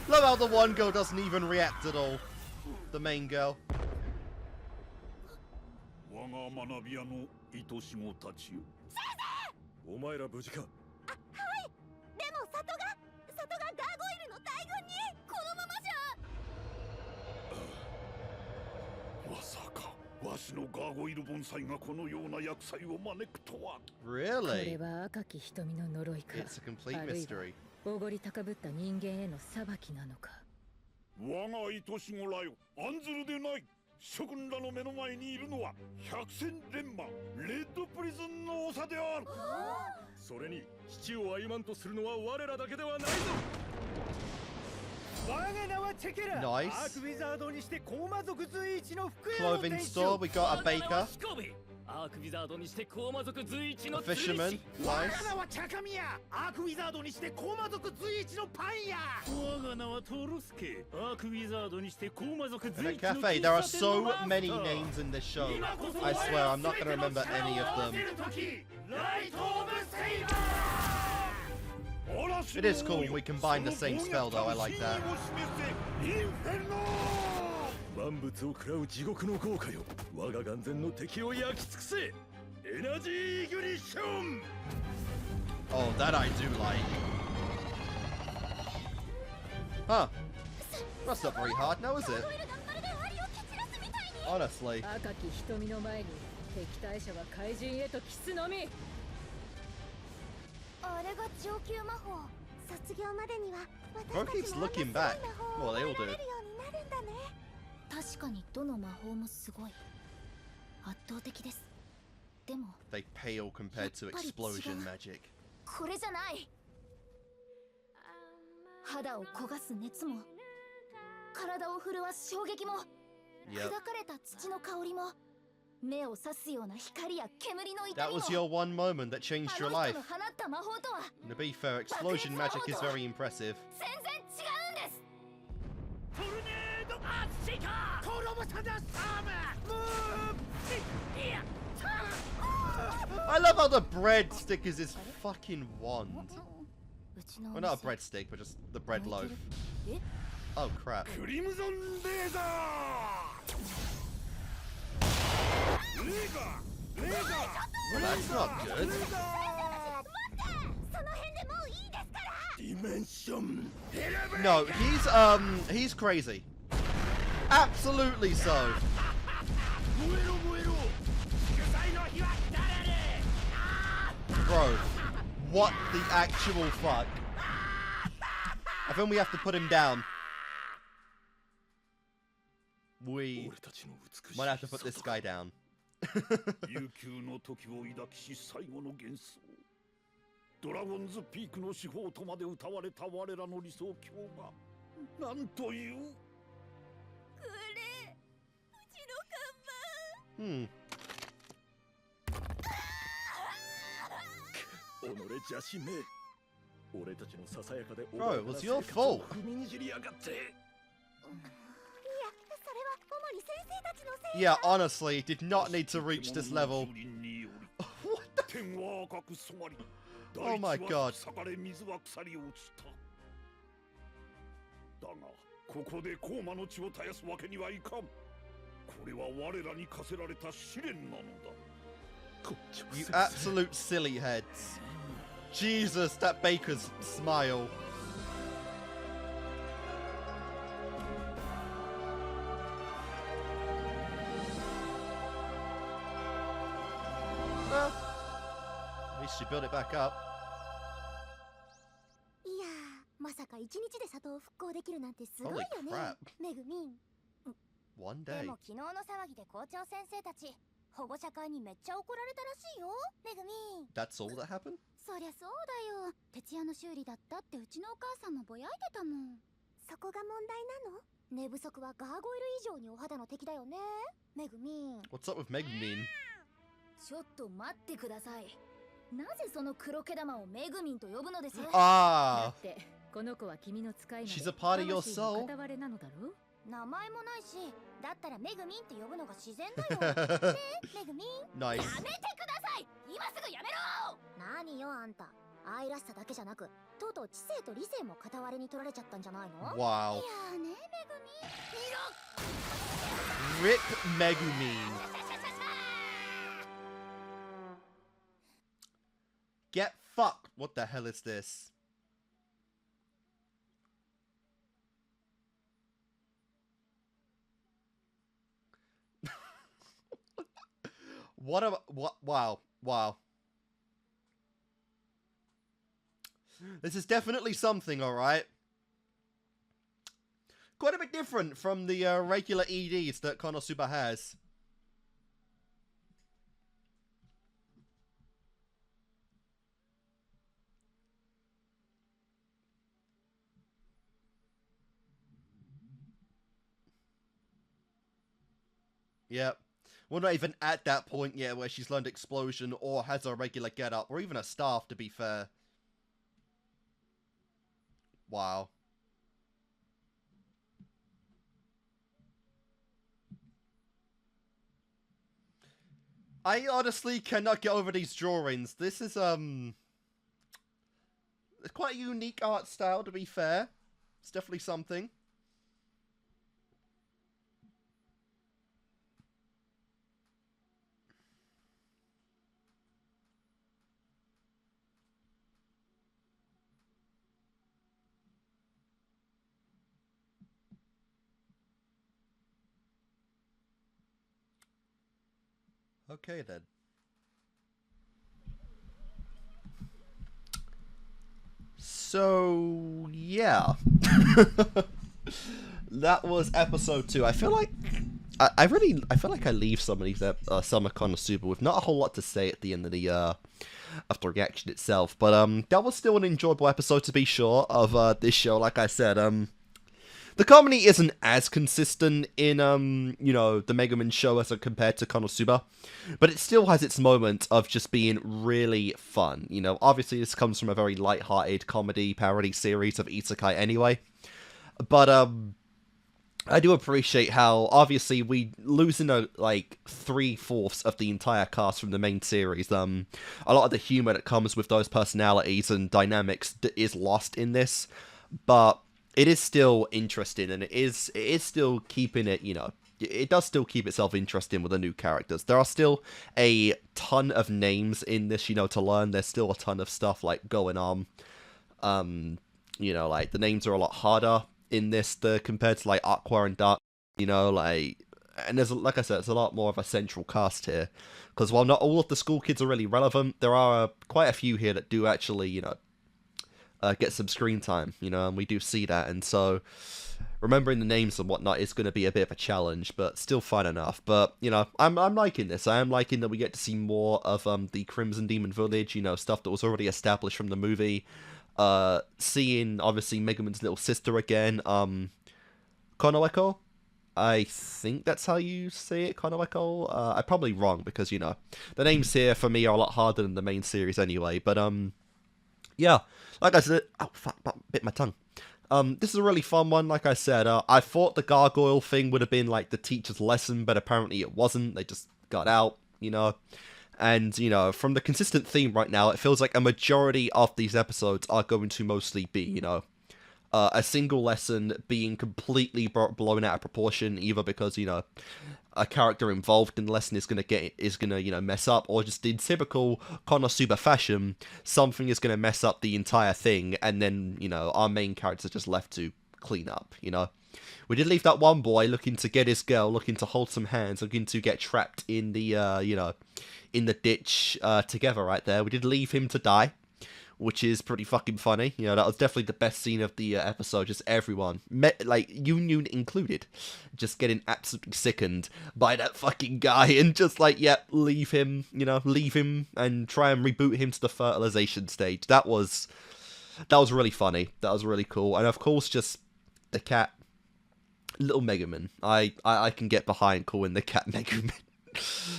Love how the one girl doesn't even react at all. The main girl. 我が学び屋の愛し子たちよ。お前ら無事か？でも里がガーゴイルの大群にこのままじゃまさかわしのガーゴイル盆栽がこのような厄災を招くとは。これ Really? は赤き瞳の呪いか、 It's a complete あるいは mystery. おごり高ぶった人間への裁きなのか。我が愛し子らよ、案ずるでない。諸君らの目の前にいるのは百戦錬磨レッドプリズンの長である。それに父を欺まんとするのは我らだけではないぞ。我が名はチェケラ。 Nice. アークウィザードにして高魔族随一の服屋の Clothing 店 store, 主。 we got a baker, アークウィザードにして高魔族随一 a の釣り fisherman. 我が Nice. 名はチャカミヤ。アークウィザードにして高魔族随一のパン屋。我が名はトロスケ。アークウィザードにして高魔族 And 随 a 一の cafe. 喫 There are 茶店の so マスター many names in this show. I swear, I'm not going to remember any of them. ライトオブセイバー。 It is cool when we combine the same spell, though. I like that. 万物を食らう地獄の豪華よ、我が眼前の敵を焼き尽くせ。エナジーイグニッション。 Oh, that I do like. Huh. That's not very hard now, is it? ガーゴイルがまるでアリを蹴散らすみたいに。 Honestly. 赤き瞳の前に敵対者は怪人へとキスのみ。あれが上級魔法。卒業までには Bro 私 keeps たちも looking back. 魔法 Well, を they 覚 all えられ do. るようになるんだね。確かにどの魔法もすごい。圧倒的です。でも They pale compared to explosion magic. これじゃない。肌を焦がす熱も、体を震わす衝撃も、 Yep. 砕かれた土の香りも、目を刺すような光や煙の痛 That みも。 was your one moment that あ changed の your 人 life. の放った魔法とは And to be fair, explosion magic is very impressive. 全然違うんです。トルネードアーツ。I love how the breadstick is his fucking wand. Well, not a breadstick, but just the bread loaf. Oh crap. Well, that's not good. No, he's crazy. Absolutely so. Bro, what the actual fuck? I think we have to put him down. We might have to put this guy down. 悠久の時を抱きし最後の幻想ドラゴンズピークの司法とまで歌われた我らの理想郷がなんというこれうちの看板己邪神め俺たちのささやかで Bro, it was your fault. 踏みにじりやがって Yeah, honestly, did not need to reach this level. What the? Oh my god. だがここで高魔の血を絶やすわけにはいかんこれは我らに課せられた試練なのだ You absolute silly heads. Jesus, that baker's smile. Well, at least she built it back up. いやー、まさか一日で里を復興できるなんてすごいよね Holy crap. めぐみん。 One で day. も昨日の騒ぎで校長先生たち保護者会にめっちゃ怒られたらしいよめぐみん That's all that happened? そりゃそうだよ。徹夜の修理だったってうちのお母さんもぼやいてたもん。そこが問題なの？寝不足はガーゴイル以上にお肌の敵だよねめぐみん。 What's up with Megumin? ちょっと待ってくださいなぜその黒毛玉をめぐみんと呼ぶのですだ Ah, ってこの子は君の使い魔で she's a part of your 魂の soul. 片割れなのだろ名前もないしだったらめぐみんって呼ぶのが自然だよねめぐみん Nice. やめてください今すぐやめろ何よあんた。愛らしさだけじゃなく、とうとう知性と理性も片割れに取られちゃったんじゃないの？ Wow. いやーね、めぐみ。 Rip Megumin. Get fucked. What the hell is this? What? Wow. Wow. This is definitely something, alright? Quite a bit different from the regular EDs that Konosuba has. Yep. We're not even at that point yet where she's learned explosion or has a regular get-up, or even a staff, to be fair. Wow. I honestly cannot get over these drawings. This is, it's quite a unique art style, to be fair. It's definitely something. Okay, then. So, yeah. That was episode 2. I feel like I feel like I leave some of these Summer Konosuba with not a whole lot to say at the end of the after reaction itself, but that was still an enjoyable episode to be sure of this show. Like I said, the comedy isn't as consistent in, you know, the Mega Man show as compared to Konosuba, but it still has its moments of just being really fun. You know, obviously this comes from a very light-hearted comedy parody series of Isekai anyway, but, I do appreciate how obviously we losing like 3/4 of the entire cast from the main series. A lot of the humor that comes with those personalities and dynamics is lost in this, but it is still interesting, and it is still keeping it, it does still keep itself interesting with the new characters. There are still a ton of names in this, to learn. There's still a ton of stuff like going on. Like the names are a lot harder in this compared to like Aqua and Dark, and there's, like I said, it's a lot more of a central cast here. Because while not all of the school kids are really relevant, there are quite a few here that do actually, get some screen time, and we do see that. And so remembering the names and whatnot is going to be a bit of a challenge, but still fun enough. But, I'm liking this. I am liking that we get to see more of the Crimson Demon Village, stuff that was already established from the movie. Seeing, obviously, Megumin's little sister again, Konoeko? I think that's how you say it, Konoeko. I'm probably wrong, because, the names here for me are a lot harder than the main series anyway. But, yeah, like I said, oh, fuck, bit my tongue. This is a really fun one, like I said. I thought the gargoyle thing would have been, like, the teacher's lesson, but apparently it wasn't. They just got out, And, from the consistent theme right now, it feels like a majority of these episodes are going to mostly be, a single lesson being completely blown out of proportion, either because, a character involved in the lesson is gonna mess up, or just in typical Konosuba fashion, something is gonna mess up the entire thing, and then, our main characters are just left to clean up, We did leave that one boy looking to get his girl, looking to hold some hands, looking to get trapped in the, in the ditch together right there. We did leave him to die, which is pretty fucking funny. That was definitely the best scene of the episode. Just everyone, like Yun included, just getting absolutely sickened by that fucking guy, and just like, leave him, leave him, and try and reboot him to the fertilization stage. That was really funny. That was really cool. And of course, just the cat, little Megumin. I can get behind calling the cat Megumin.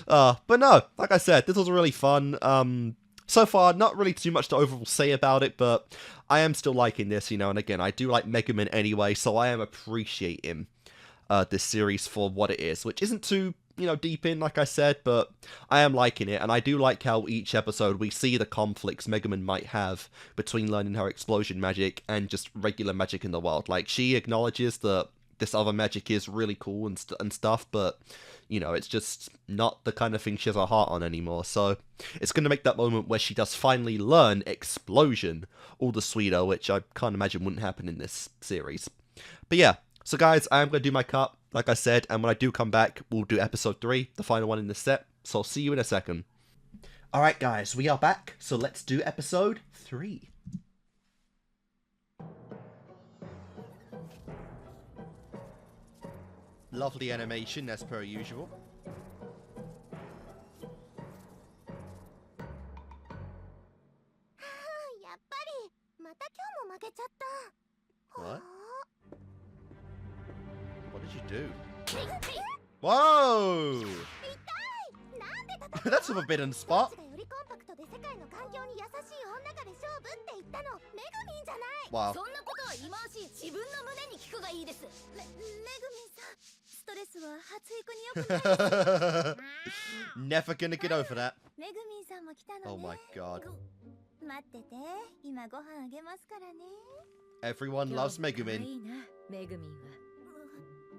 But no, like I said, this was really fun. So far, not really too much to overall say about it, but I am still liking this, and again, I do like Megumin anyway, so I am appreciating this series for what it is, which isn't too, deep in, like I said, but I am liking it, and I do like how each episode we see the conflicts Megumin might have between learning her explosion magic and just regular magic in the world. Like, she acknowledges that this other magic is really cool and stuff, but, it's just not the kind of thing she has her heart on anymore. So it's going to make that moment where she does finally learn explosion all the sweeter, which I can't imagine wouldn't happen in this series. But yeah, so guys, I am going to do my cut, like I said, and when I do come back, we'll do episode 3, the final one in this set. So I'll see you in a second. Alright guys, we are back, so let's do episode 3. Lovely animation, as per usual. やっぱりまた今日も負けちゃった。 What? What did you do? Whoa! 痛い。なんで戦うの？ That's a forbidden spot. どっちがよりコンパクトで世界の環境に優しい女がで勝負って言ったの。メグミンじゃない。 Wow. そんなことは忌まわしい。自分の胸に聞くがいいです。メグミンさん、ストレスは発育に良くないです。 Never gonna get over that. メグミンさんも来たのね。 Oh my god. 待ってて、今ご飯あげますからね。 Everyone loves いい Megumin. な、メグミンは。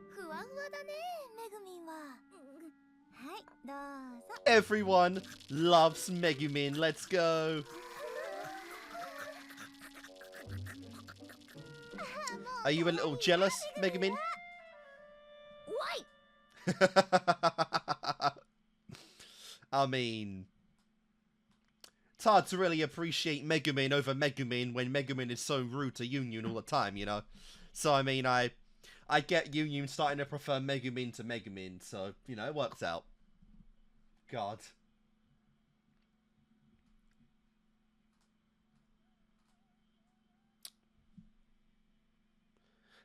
ふわふわだね、メグミンは。はい、どうぞ。 Everyone loves Megumin. Let's go. Are you a little jealous, Megumin? Why? I mean, it's hard to really appreciate Megumin over Megumin when Megumin is so rude to Yun all the time, So, I mean, I get Yun starting to prefer Megumin to Megumin, so, it works out. God.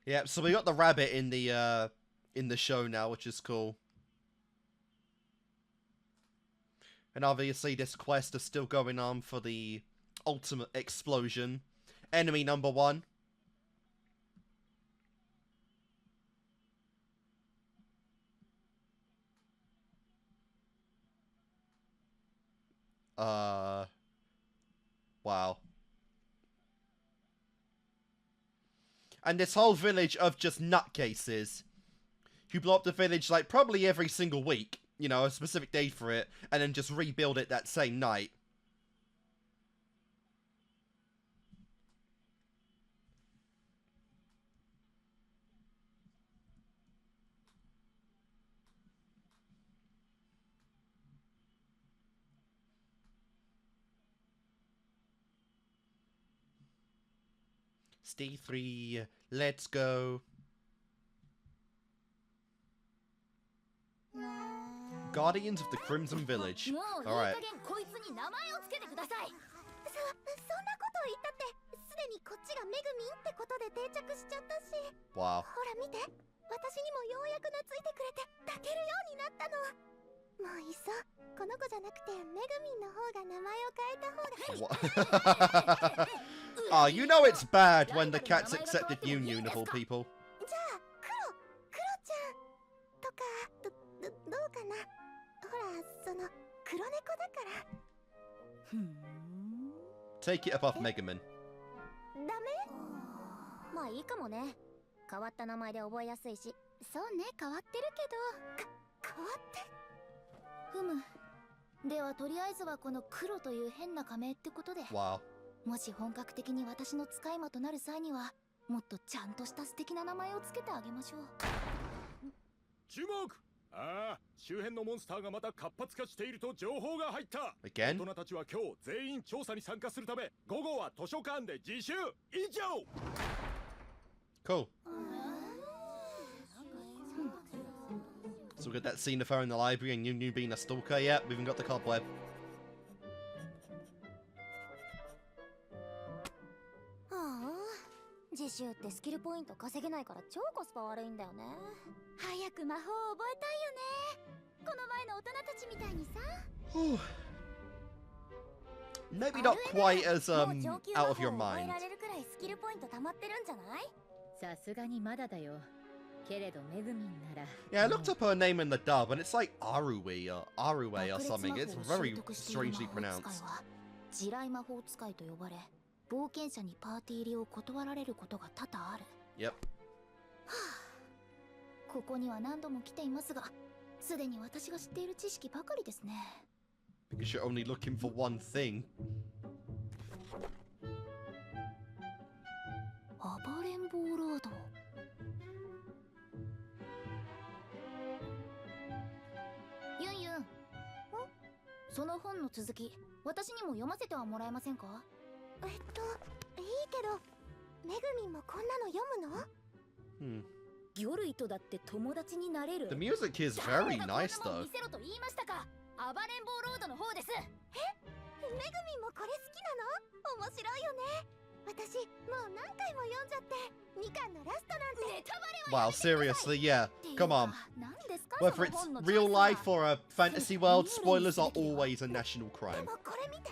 Yeah, so we got the rabbit in the show now, which is cool. And obviously this quest is still going on for the ultimate explosion. Enemy number 1. Wow. And this whole village of just nutcases who blow up the village like probably every single week. You know, a specific day for it, and then just rebuild it that same night. Stay 3, let's go. Guardians of the Crimson Village. Alright. そんなこと言ったってすでにこっちがめぐみんってことで定着しちゃったし Wow. ほら見て私にもようやく懐いてくれて抱けるようになったのもういっそこの子じゃなくてめぐみんの方が名前を変えた方が Oh, you know it's bad when the cats accepted Union of all people. じゃあクロちゃんとかどうかなほらその黒猫だからふん Take it above Megaman. ダメまあいいかもね変わった名前で覚えやすいしそうね変わってるけど変わってふむではとりあえずはこの黒という変な仮名ってことで Wow. もし本格的に私の使い魔となる際にはもっとちゃんとした素敵な名前をつけてあげましょう注目ああ周辺のモンスターがまた活発化していると情報が入った Again? 大人たちは今日全員調査に参加するため午後は図書館で自習以上 Cool. So we got that scene of her in the library and Yun being a stalker. Yeah, we even got the cobweb. 自習ってスキルポイント稼げないから超コスパ悪いんだよね早く魔法を覚えたいよねこの前の大人たちみたいにさ Maybe not quite as out of your 覚え mind. られるくらいスキルポイント溜まってるんじゃないさすがにまだだよけれどめぐみんなら Yeah, I looked up her name in the dub and it's like Arue or something. It's very strangely pronounced. 地雷魔法使いと呼ばれ冒険者にパーティー入りを断られることが多々ある Yep. ここには何度も来ていますがすでに私が知っている知識ばかりですね Because you're only looking for one thing. 暴れん坊ロードユンユンその本の続き私にも読ませてはもらえませんかいいけどめぐみんもこんなの読むの魚類とだって友達になれる The music is very nice 誰がこんなもん though. 見せろと言いましたか暴れん坊ロードの方ですめぐみんもこれ好きなの面白いよね私もう何回も読んじゃって2巻のラストなんてネタバレは Wow, seriously, yeah. Come on. 何ですか Whether it's real life or a fantasy world, spoilers are always a national で crime. もこれ見て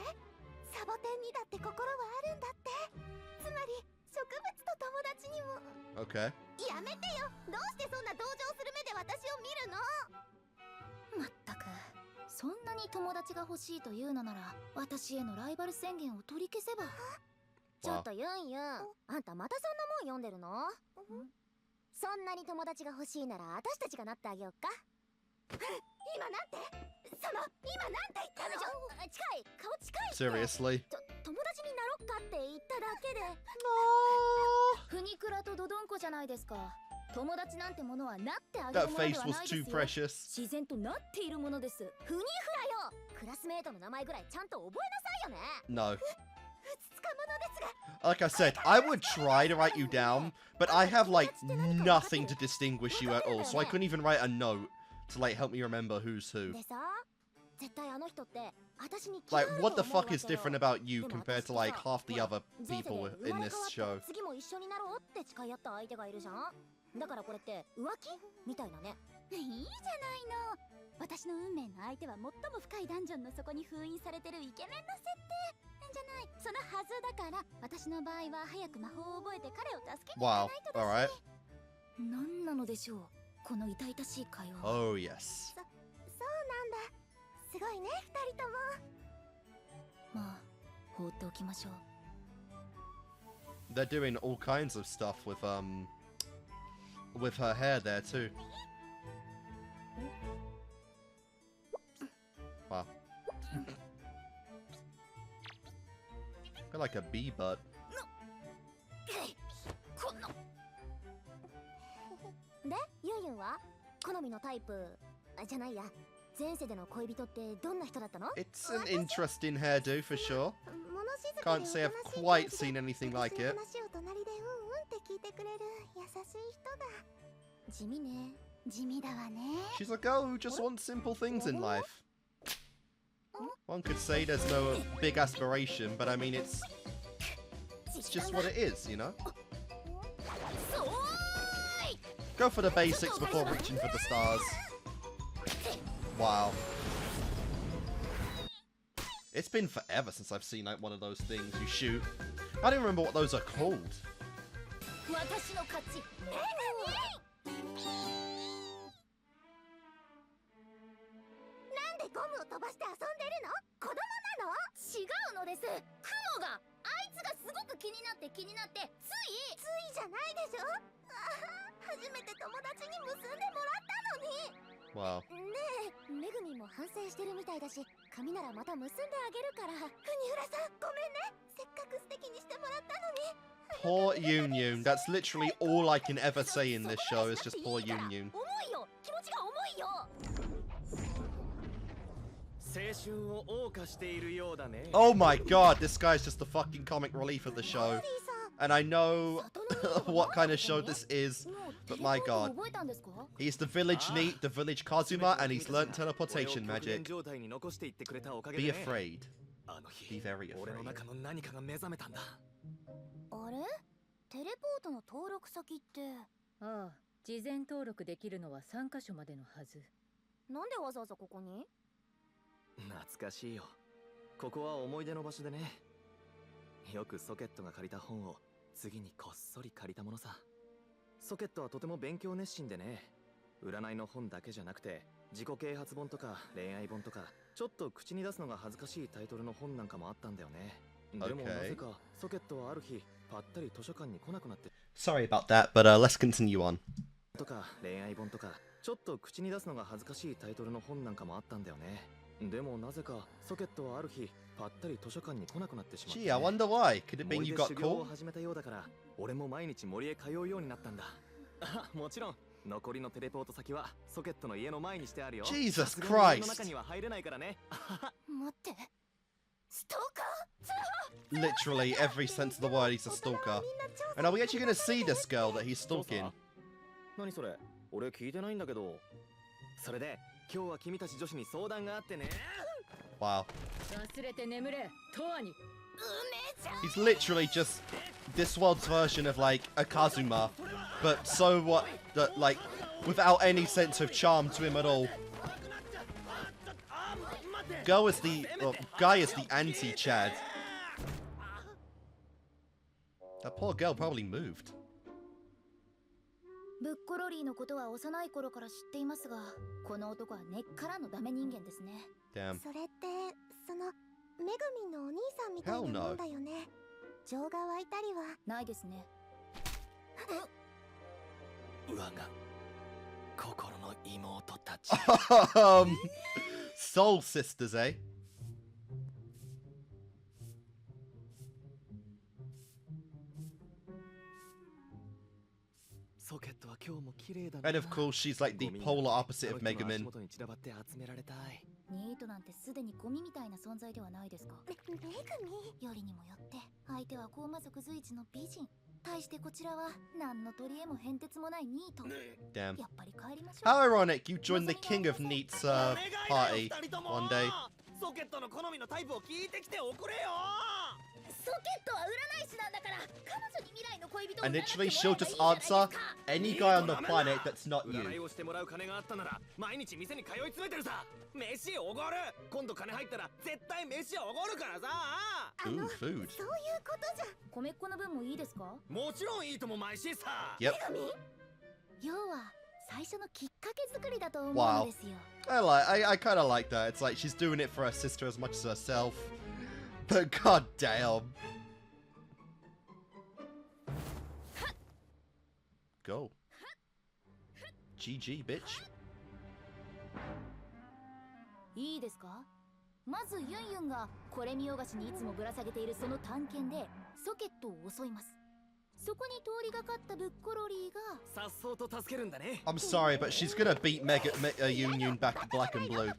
サボテンにだって心はあるんだってつまり植物と友達にも Okay. やめてよどうしてそんな同情する目で私を見るのまったくそんなに友達が欲しいというのなら私へのライバル宣言を取り消せばちょっとユンユンあんたまたそんなもん読んでるのそんなに友達が欲しいなら私たちがなってあげようか今なんて今なんて言ったの近い顔近いって Seriously. 友達になろっかって言っただけでフニクラとドドンコじゃないですか友達なんてものはなってあげる That もので face は was ないで too すよ precious. 自然となっているものですフニフラよクラスメートの名前ぐらいちゃんと覚えなさいよね No. ふつつかものですが Like I said, I would try to write you down, but I have like nothing to distinguish you at all, so I couldn't even write a note to like help me remember who's who. でさ絶対あの人って私に Like, what the fuck is different about you compared to like half the other people in this show? 次も一緒になろうって誓い合った相手がいるじゃんだからこれって浮気みたいなねいいじゃないの私の運命の相手は最も深いダンジョンの底に封印されてるイケメンの設定じゃないそのはずだから私の場合は早く魔法を覚えて彼を助けに行か Wow. ないと Alright. だし何なのでしょうこの痛々しい会話 Oh, yes. そうなんだすごいね二人ともまあ放っておきましょう。 They're doing all kinds of stuff with her hair there too. Wow. Got like a bee butt. でユンユンは好みのタイプじゃないや、前世での恋人ってどんな人だったの？ It's an interesting hairdo for sure. 物静か Can't で say おと I've なしい quite 感じで seen anything like 私の it. 話を隣でって聞いてくれる優しい人が。地味ね。地味だわね。 She's a girl who just wants simple things in life. One could say there's no big aspiration, but I mean it's just what it is, you know? Go for the basics before reaching for the stars. Wow. It's been forever since I've seen like one of those things you shoot. I don't remember what those are called. 私の勝ち。なんでゴムを飛ばして遊んでるの？子供なの？違うのです。雲があいつがすごく気になってついじゃないでしょ。初めて友達に結んでもらったのに。 Wow. ねえ、めぐみも反省してるみたいだし、髪ならまた結んであげるから。国浦さん、ごめんね。せっかく素敵にしてもらったのに。 Poor Yoon Yoon. That's literally all I can ever say in this show is just poor Yoon Yoon. 重いよ。気持ちが重いよ。青春を謳歌しているようだね。 Oh my god, this guy's just the fucking comic relief of the show. And I know what kind of show this is, but my god. He's the village Neat, the village Kazuma, and he's learnt teleportation magic. Be afraid. Be very 俺の afraid. 中の何かが目覚めたんだ。あれ？テレポートの登録先って。ああ、事前登録できるのは3カ所までのはず。なんでわざわざここに？懐かしいよ。ここは思い出の場所でね。よくソケットが借りた本を次にこっそり借りたものさ。ソケットはとても勉強熱心でね。占いの本だけじゃなくて自己啓発本とか恋愛本とかちょっと口に出すのが恥ずかしいタイトルの本なんかもあったんだよね。でもなぜかソケットはある日ぱったり図書館に来なくなって。 Sorry about that, but let's continue on. とか恋愛本とかちょっと口に出すのが恥ずかしいタイトルの本なんかもあったんだよね。でもなぜかソケットはある日ぱったり図書館に来なくなってしまった、ね。 Gee, I wonder why. Could it be 森 you で got 修行を caught? 始めたようだから俺も毎日森へ通うようになったんだ。あ、もちろん残りのテレポート先はソケットの家の前にしてあるよ。 Jesus さすがに家の Christ. 中には入れないからね。待って。ストーカー？ Literally every sense of the word, he's a stalker. And are we actually going to see this girl that he's stalking? 何それ？俺聞いてないんだけど。それで今日は君たち女子に相談があってね。 Wow. 忘れて眠れ、トアに。 He's literally just this world's version of like a Kazuma, but so what? That like without any sense of charm to him at all. Girl is the guy is the anti-Chad. That poor girl probably moved. ブッコロリーのことは幼い頃から知っていますが、この男は根っからのダメ人間ですね。 Damn. それってそのめぐみんのお兄さんみたいなもんだよね。情が湧いたりはないですね。我が心の妹たち。Soul sisters, eh? ソケットは今日も綺麗だな。 And of course, she's like the polar opposite of Megumin. 足元に散らばって集められたい。ニートなんてすでにゴミみたいな存在ではないですか。めぐみよりにもよって相手は高魔族随一の美人。対してこちらは何の取り柄も変哲もないニート。 Damn. やっぱり帰りましょう。 How ironic you joined the king of Neat's party one day. ソケットの好みのタイプを聞いてきておくれよ。ソケットは占い師なんだから、彼女に未来の恋人を And 占って literally, もら she'll えばいい just じゃないですか。 answer any guy on the planet that's not 占い you. をしてもらう金があったなら毎日店に通い詰めてるさ。飯おごる。今度金入ったら絶対飯おごるからさ。 Ooh, food. そういうことじゃ。米っ子の分もいいですか。もちろんいいとも毎しさ。 Yep. 要は最初のきっかけ作りだと思う Wow. のですよ。 I kind of like that. It's like she's doing it for her sister as much as herself. But god damn. Go. GG, bitch. いいですか？まずユンユンがこれ見よがしにいつもぶら下げているその探検でソケットを襲います。そこに通りがかったブッコロリーがさっそうと助けるんだね。 I'm sorry, but she's gonna beat Union back black and blue.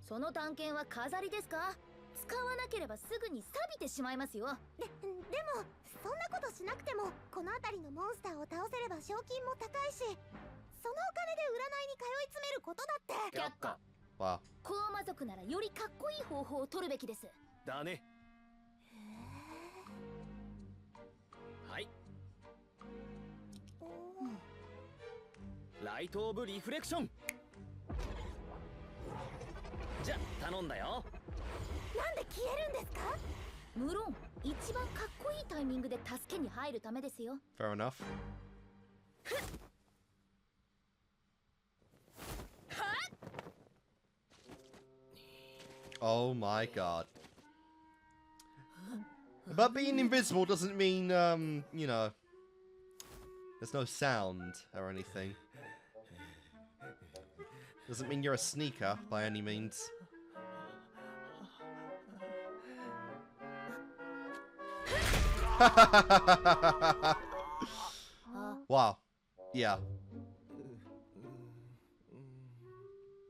その探検は飾りですか？使わなければすぐに錆びてしまいますよ。でもそんなことしなくてもこの辺りのモンスターを倒せれば賞金も高いし、そのお金で占いに通い詰めることだって。却下 Wow. コーマ族ならよりかっこいい方法を取るべきです。だね。はい。ライトオブリフレクション。じゃ頼んだよ。なんで消えるんですか？無論一番かっこいいタイミングで助けに入るためですよ。 Fair enough. Oh my god. But being invisible doesn't mean, you know, there's no sound or anything. Doesn't mean you're a sneaker by any means. Wow. Yeah.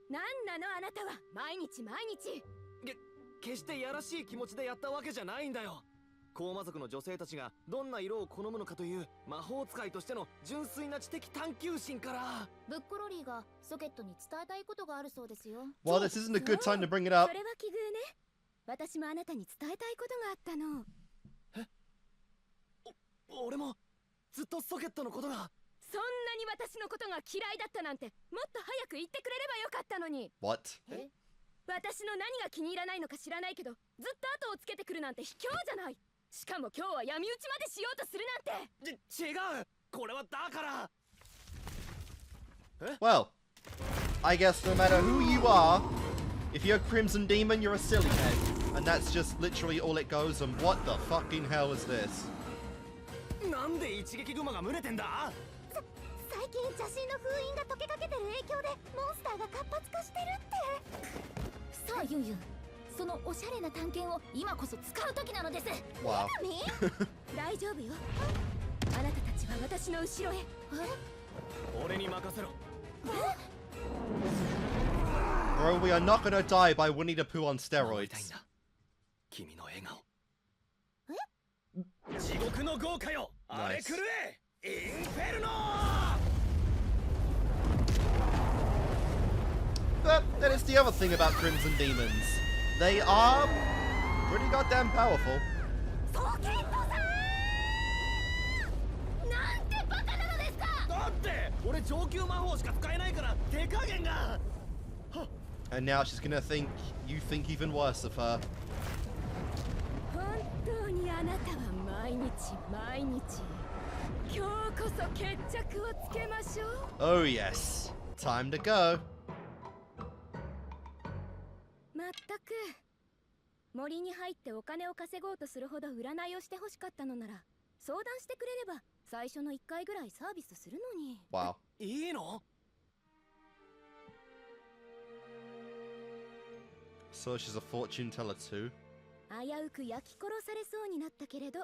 なんなのあなたは毎日毎日。決してやらしい気持ちでやったわけじゃないんだよ。コーマ族の女性たちがどんな色を好むのかという魔法使いとしての純粋な知的探求心から。ブッコロリーがソケットに伝えたいことがあるそうですよ。 Well, this isn't a good time to bring it up. それは奇遇ね。私もあなたに伝えたいことがあったの。俺もずっとソケットのことが。そんなに私のことが嫌いだったなんてもっと早く言ってくれればよかったのに。 What? 私の何が気に入らないのか知らないけどずっと後をつけてくるなんて卑怯じゃない。しかも今日は闇討ちまでしようとするなんて。違う、これはだから。 Well, I guess no matter who you are, if you're a Crimson Demon, you're a silly head. And that's just literally all it goes, and what the fucking hell is this? なんで一撃熊が群れてんだ？最近邪神の封印が解けかけてる影響でモンスターが活発化してるって。さあユンユン、そのおしゃれな探検を今こそ使う時なのです。 Wow. 大丈夫よ。あなたたちは私の後ろへ。俺に任せろ。 Bro, we are not gonna die by Winnie the Pooh on 守りたいん steroids. だ。君の笑顔。地獄の豪華よ。あれ狂え。インフェルノ。 That is the other thing about Crimson Demons. They are pretty goddamn powerful. ソケットさん！なんてバカなのですか！だって俺上級魔法しか使えないから手加減が。 And now she's gonna think you think even worse of her. 本当にあなたは毎日毎日。今日こそ決着をつけましょう。 Oh yes. Time to go. まったく森に入ってお金を稼ごうとするほど占いをしてほしかったのなら相談してくれれば最初の1回ぐらいサービスするのに。 Wow. いいの？ So she's a fortune teller too. 危うく焼き殺されそうになったけれど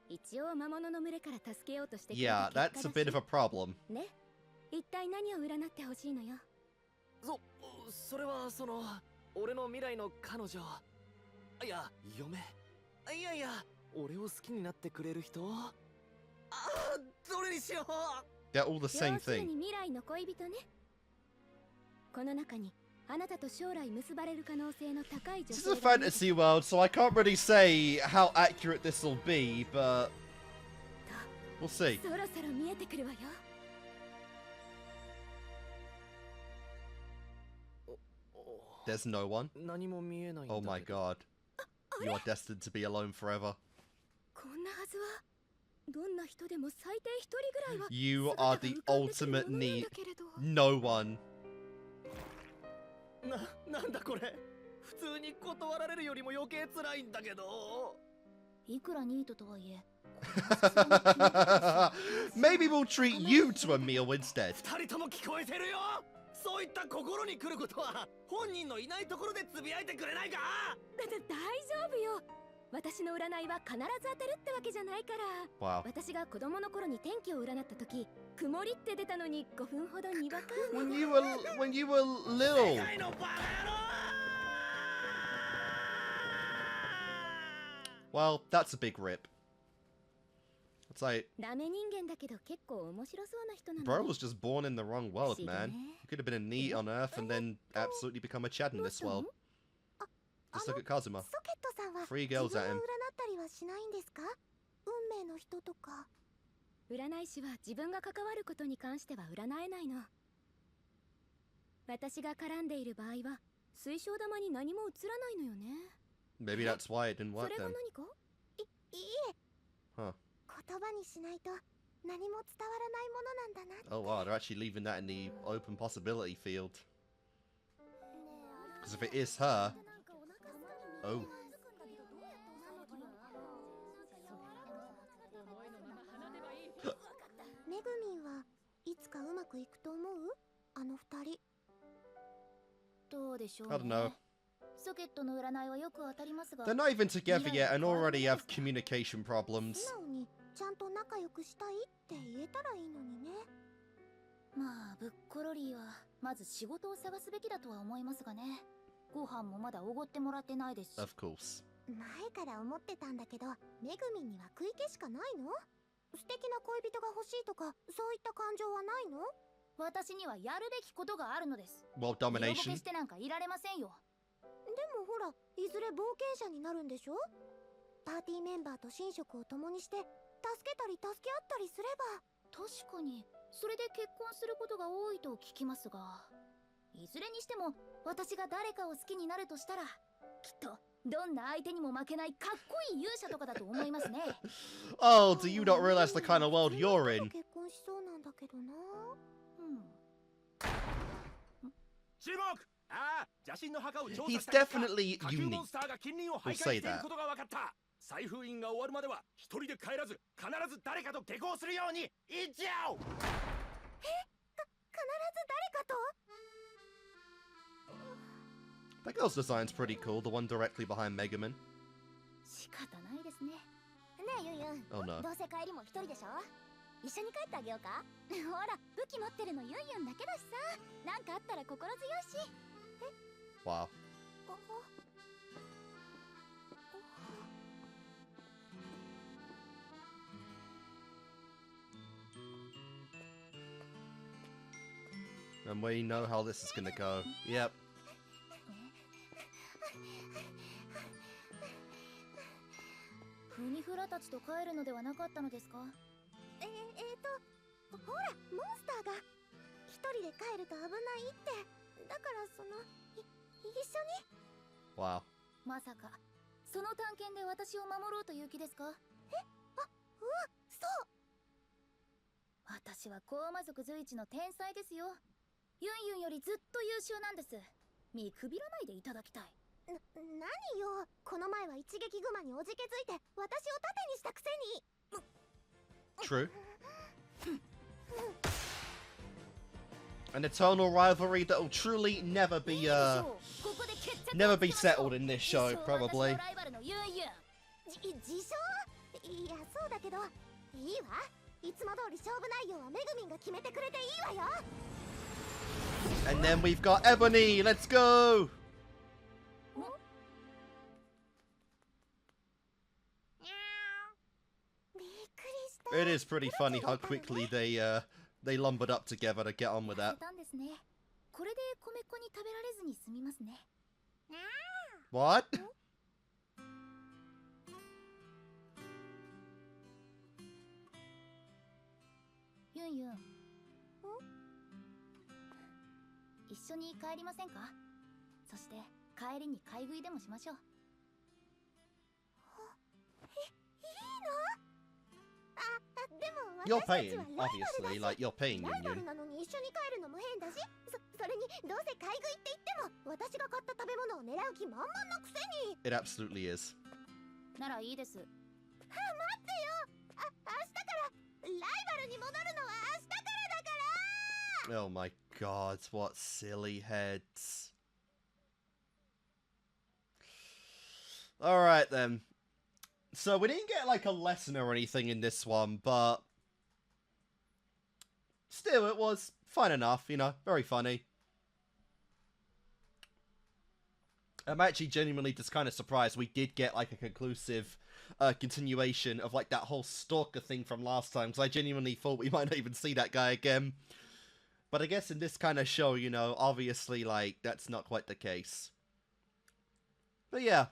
一応魔物の群れから助けようとしてくれ Yeah, た that's 結 a 果 bit だ of a problem. しね。一体何を占ってほしいのよ。それはその俺の未来の彼女。いや嫁。いやいや俺を好きになってくれる人。ああどれにしよう。 They're all the same 要する thing. に未来の恋人ね。この中にあなたと将来結ばれる可能性の高い女 This 性 is a がいる。 fantasy world, so I can't really say how accurate this will be, but we'll see. そろそろ見えてくるわよ。 There's no one. 何も見えないんだ Oh けど。 my god. You are destined to be alone forever. こんなはずはどんな人でも最低一人ぐらいは You 姿 are が the 浮かんでくる ultimate ものなん need. だけれど。 No one. なんだこれ。普通に断られるよりも余計辛いんだけど。いくらニートとはいえ Maybe we'll treat you to a meal instead. 二人とも聞こえてるよ。そういった心に来ることは本人のいないところでつぶやいてくれないか。大丈夫よ。私の占いは必ず当たるってわけじゃないから。 Wow. 私が子供の頃に天気を占った時、曇りって出たのに5分ほどにわか When you were little. 世界のバカ野郎。 Well, that's a big rip. It's like, ダメ人間だけど結構面白そうな人なの。 bro was just born in the wrong world, man. He could have been a NEET on Earth and then absolutely become a Chad in this world. Just look at Kazuma. ソケットさんは Three 自 girls 分 at を占 him. ったりはしないんですか？運命の人とか。占い師は自分が関わることに関しては占えないの。私が絡んでいる場合は水晶玉に何も映らないのよね。 Maybe that's why it didn't そ work れが then. 何か？いいえ、 Huh. 言葉にしないと何も伝わらないものなんだな。 Oh wow, they're actually leaving that in the open possibility field. Because if it is her, oh. めぐみんはいつかうまくいくと思う？あの二人。どうでしょう I don't know. ソケットの占いはよく当たりますが They're not even together yet and already have communication 素 problems. 直にちゃんと仲良くしたいって言えたらいいのにね。まあブッコロリーはまず仕事を探すべきだとは思いますがね。ご飯もまだおごってもらってないですし。 Of course. 前から思ってたんだけど、めぐみんには食い気しかないの？素敵な恋人が欲しいとかそういった感情はないの？私にはやるべきことがあるのです。 Well, 色ぼけ domination. してなんかいられませんよ。でもほら、いずれ冒険者になるんでしょ？パーティーメンバーと寝食を共にして助けたり助け合ったりすれば。確かにそれで結婚することが多いと聞きますが、いずれにしても私が誰かを好きになるとしたらきっとどんな相手にも負けないかっこいい勇者とかだと思いますね。Oh, do you not realize the kind of world you're in? 結婚しそうなんだけどな。注目。ああ、邪神の墓を調査 He's した結果 definitely 下級モンスターが近隣を徘徊していることが分かった。再封印が終わるまでは一人で帰らず必ず誰かと下校するように言っちゃおう。必ず誰かと？ That girl's design's pretty cool, the one directly behind Megaman. 仕方ないですね。ねえユンユン、 Oh no. どうせ帰りも一人でしょ？一緒に帰ってあげようか？ほら武器持ってるのユンユンだけだしさ。なんかあったら心強いし。 Wow. 'And we know how this is gonna go. Yep. フニフラたちと帰るのではなかったのですか？ほら、モンスターが一人で帰ると危ないって。だから一緒に。 Wow. まさかその探検で私を守ろうという気ですか？そう。私は高魔族随一の天才ですよ。ユンユンよりずっと優秀なんです。見くびらないでいただきたい。何よ、この前は一撃グマにおじけづいて私を盾にしたくせに。 True. An eternal rivalry that'll truly never be never be settled in this show, probably. 自称？いや、そうだけどいいわ。いつも通り勝負内容はめぐみんが決めてくれていいわよ。 And then we've got Ebony. Let's go. It is pretty funny how quickly they lumbered up together to get on with that. これで米粉に食べられずに済みますね。 What? ユンユン。一緒に帰りませんか？そして帰りに買い食いでもしましょう。 You're paying, obviously. Like you're paying, ライバル Yun. なのに一緒に帰るのも変だし、それにどうせ買い食いって言っても私が買った食べ物を狙う気満々のくせに。 It absolutely is. ならいいです。待ってよ。明日からライバルに戻るのは明日からだから。 Oh my god, what silly heads. Alright then. So we didn't get like a lesson or anything in this one, but still it was fun enough, you know, very funny. I'm actually genuinely just kind of surprised we did get like a conclusive continuation of like that whole stalker thing from last time, because I genuinely thought we might not even see that guy again. But I guess in this kind of show, you know, obviously like that's not quite the case. But yeah.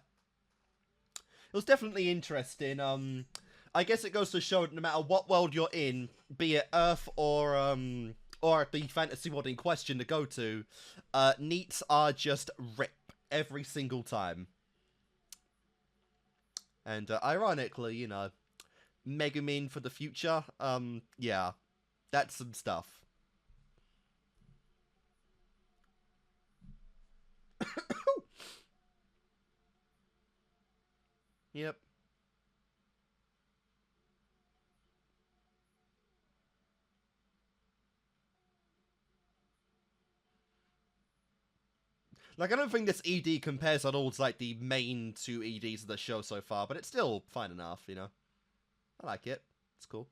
It was definitely interesting. I guess it goes to show no matter what world you're in, be it Earth or the fantasy world in question to go to, NEETs are just rip every single time. And ironically, you know, Megumin for the future, yeah, that's some stuff. Yep. Like, I don't think this ED compares at all to, like, the main two EDs of the show so far, but it's still fine enough, you know? I like it. It's cool.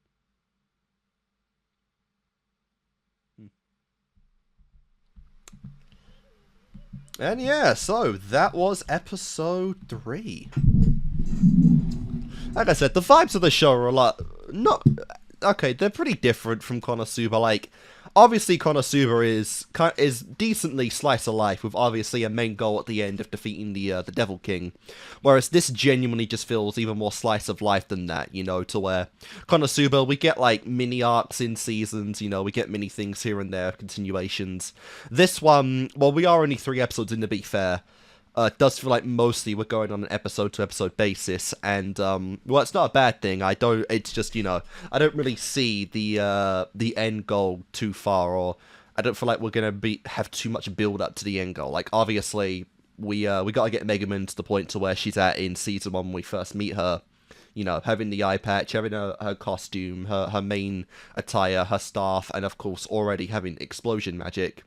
And yeah, so that was episode 3. Like I said, the vibes of the show are a lot... Okay, they're pretty different from Konosuba. Like, obviously Konosuba is decently slice of life, with obviously a main goal at the end of defeating the Devil King. Whereas this genuinely just feels even more slice of life than that, you know, to where Konosuba, we get like mini arcs in seasons, you know, we get mini things here and there, continuations. This one, well, we are only 3 episodes in, to be fair. It does feel like mostly we're going on an episode-to-episode basis, and, well, it's not a bad thing. It's just, you know, I don't really see the end goal too far, or I don't feel like we're gonna have too much build-up to the end goal. Like, obviously, we gotta get Megumin to the point to where she's at in Season 1 when we first meet her. You know, having the eye patch, having her costume, her main attire, her staff, and of course already having explosion magic.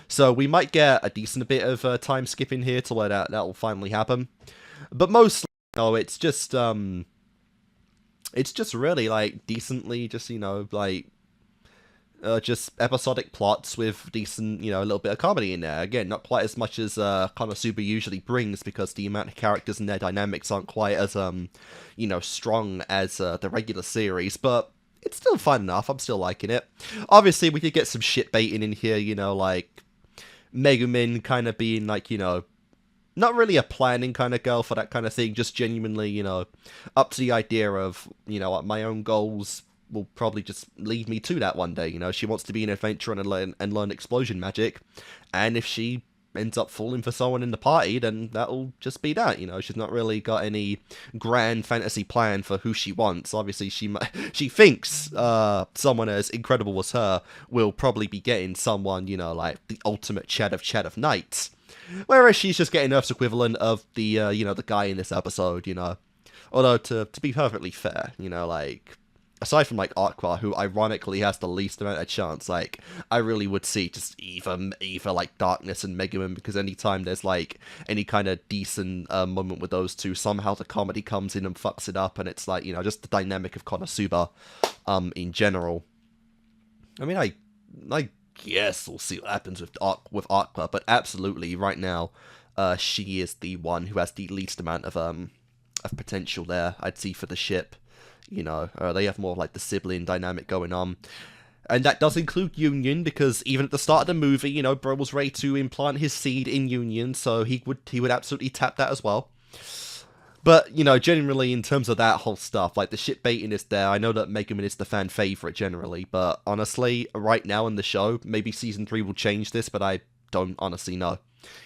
So we might get a decent bit of time skipping here to where that will finally happen. But mostly, no, it's just really like decently, just, you know, like just episodic plots with decent, you know, a little bit of comedy in there. Again, not quite as much as Konosuba usually brings, because the amount of characters and their dynamics aren't quite as you know, strong as the regular series, but it's still fun enough. I'm still liking it. Obviously, we did get some shit baiting in here, you know, like Megumin kind of being like, you know, not really a planning kind of girl for that kind of thing, just genuinely, you know, up to the idea of, you know, my own goals will probably just lead me to that one day, you know. She wants to be an adventurer and learn explosion magic, and if she ends up falling for someone in the party, then that'll just be that, you know. She's not really got any grand fantasy plan for who she wants. Obviously, she thinks someone as incredible as her will probably be getting someone, you know, like the ultimate Chad of Knights, whereas she's just getting Earth's equivalent of the you know, the guy in this episode, you know. Although to be perfectly fair, you know, like, aside from, like, Aqua, who ironically has the least amount of chance, like, I really would see just either like, Darkness and Megumin, because anytime there's, like, any kind of decent moment with those two, somehow the comedy comes in and fucks it up, and it's, like, you know, just the dynamic of Konosuba, in general. I mean, I guess we'll see what happens with Aqua, but absolutely, right now, she is the one who has the least amount of potential there, I'd see, for the ship. You know, they have more of, like, the sibling dynamic going on. And that does include Union, because even at the start of the movie, you know, Bro was ready to implant his seed in Union, so he would absolutely tap that as well. But, you know, generally, in terms of that whole stuff, like, the shit baiting is there. I know that Megumin is the fan favorite generally, but honestly, right now in the show, maybe Season 3 will change this, but I don't honestly know.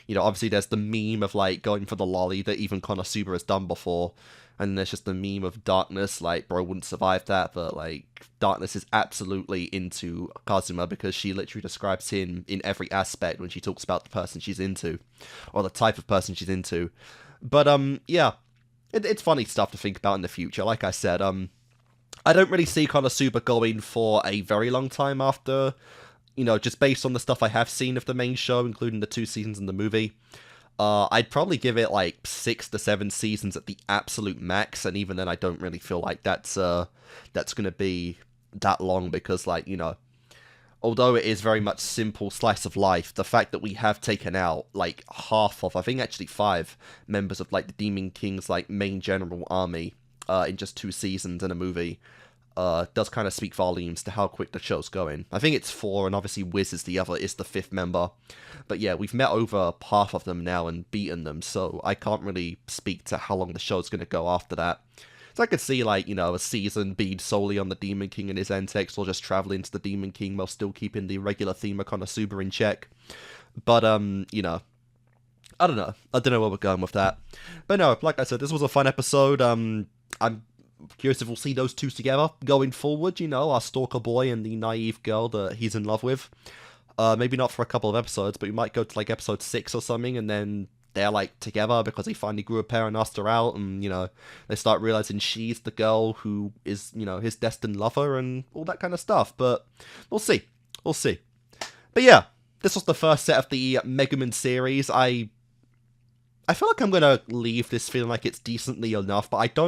You know, obviously there's the meme of, like, going for the lolly that even Konosuba has done before, And there's just the meme of Darkness, like, bro wouldn't survive that, but, like, Darkness is absolutely into Kazuma because she literally describes him in every aspect when she talks about the person she's into, or the type of person she's into. But, yeah, it's funny stuff to think about in the future. Like I said, I don't really see Konosuba going for a very long time after, just based on the stuff I have seen of the main show, including the 2 seasons in the movie. I'd probably give it like 6 to 7 seasons at the absolute max, and even then I don't really feel like that's gonna be that long because, like, although it is very much simple slice of life, the fact that we have taken out like half of, I think actually 5 members of like the Demon King's like main general army in just 2 seasons in a movie does kind of speak volumes to how quick the show's going. I think it's 4, and obviously Wiz is the 5th member. But yeah, we've met over half of them now and beaten them, so I can't really speak to how long the show's going to go after that. So I could see, like, a season being solely on the Demon King and his antics, or just traveling to the Demon King while still keeping the regular theme of Konosuba in check. But, I don't know. I don't know where we're going with that. But no, like I said, this was a fun episode. I'm curious if we'll see those two together going forward, our stalker boy and the naive girl that he's in love with. Maybe not for a couple of episodes, but we might go to like episode 6 or something, and then they're like together because he finally grew a pair and asked her out, and they start realizing she's the girl who is his destined lover and all that kind of stuff. But we'll see. But yeah, this was the first set of the Megumin series. I feel like I'm going to leave this feeling like it's decently enough, but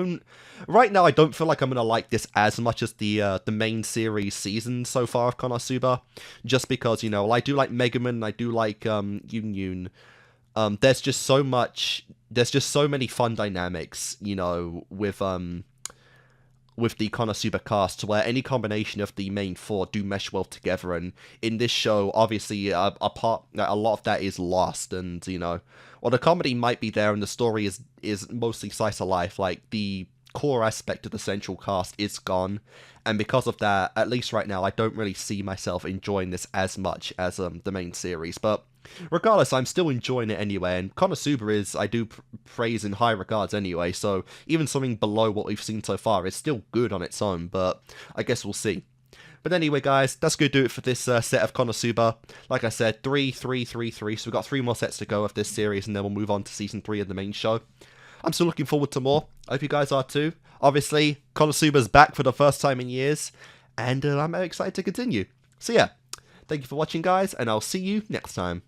right now I don't feel like I'm going to like this as much as the main series season so far of Konosuba, just because, I do like Megumin, and I do like Yun Yun. There's just so many fun dynamics, with the Konosuba cast, where any combination of the main 4 do mesh well together, and in this show, obviously, a lot of that is lost, and, while the comedy might be there and the story is mostly slice of life, like, the core aspect of the central cast is gone, and because of that, at least right now, I don't really see myself enjoying this as much as the main series, but regardless, I'm still enjoying it anyway, and Konosuba is, I do praise in high regards anyway, so even something below what we've seen so far is still good on its own, but I guess we'll see. But anyway, guys, that's going to do it for this set of Konosuba. Like I said, 3, 3, 3, 3, so we've got 3 more sets to go of this series, and then we'll move on to Season 3 of the main show. I'm still looking forward to more. I hope you guys are too. Obviously, Konosuba's back for the first time in years, and I'm excited to continue. So yeah, thank you for watching, guys, and I'll see you next time.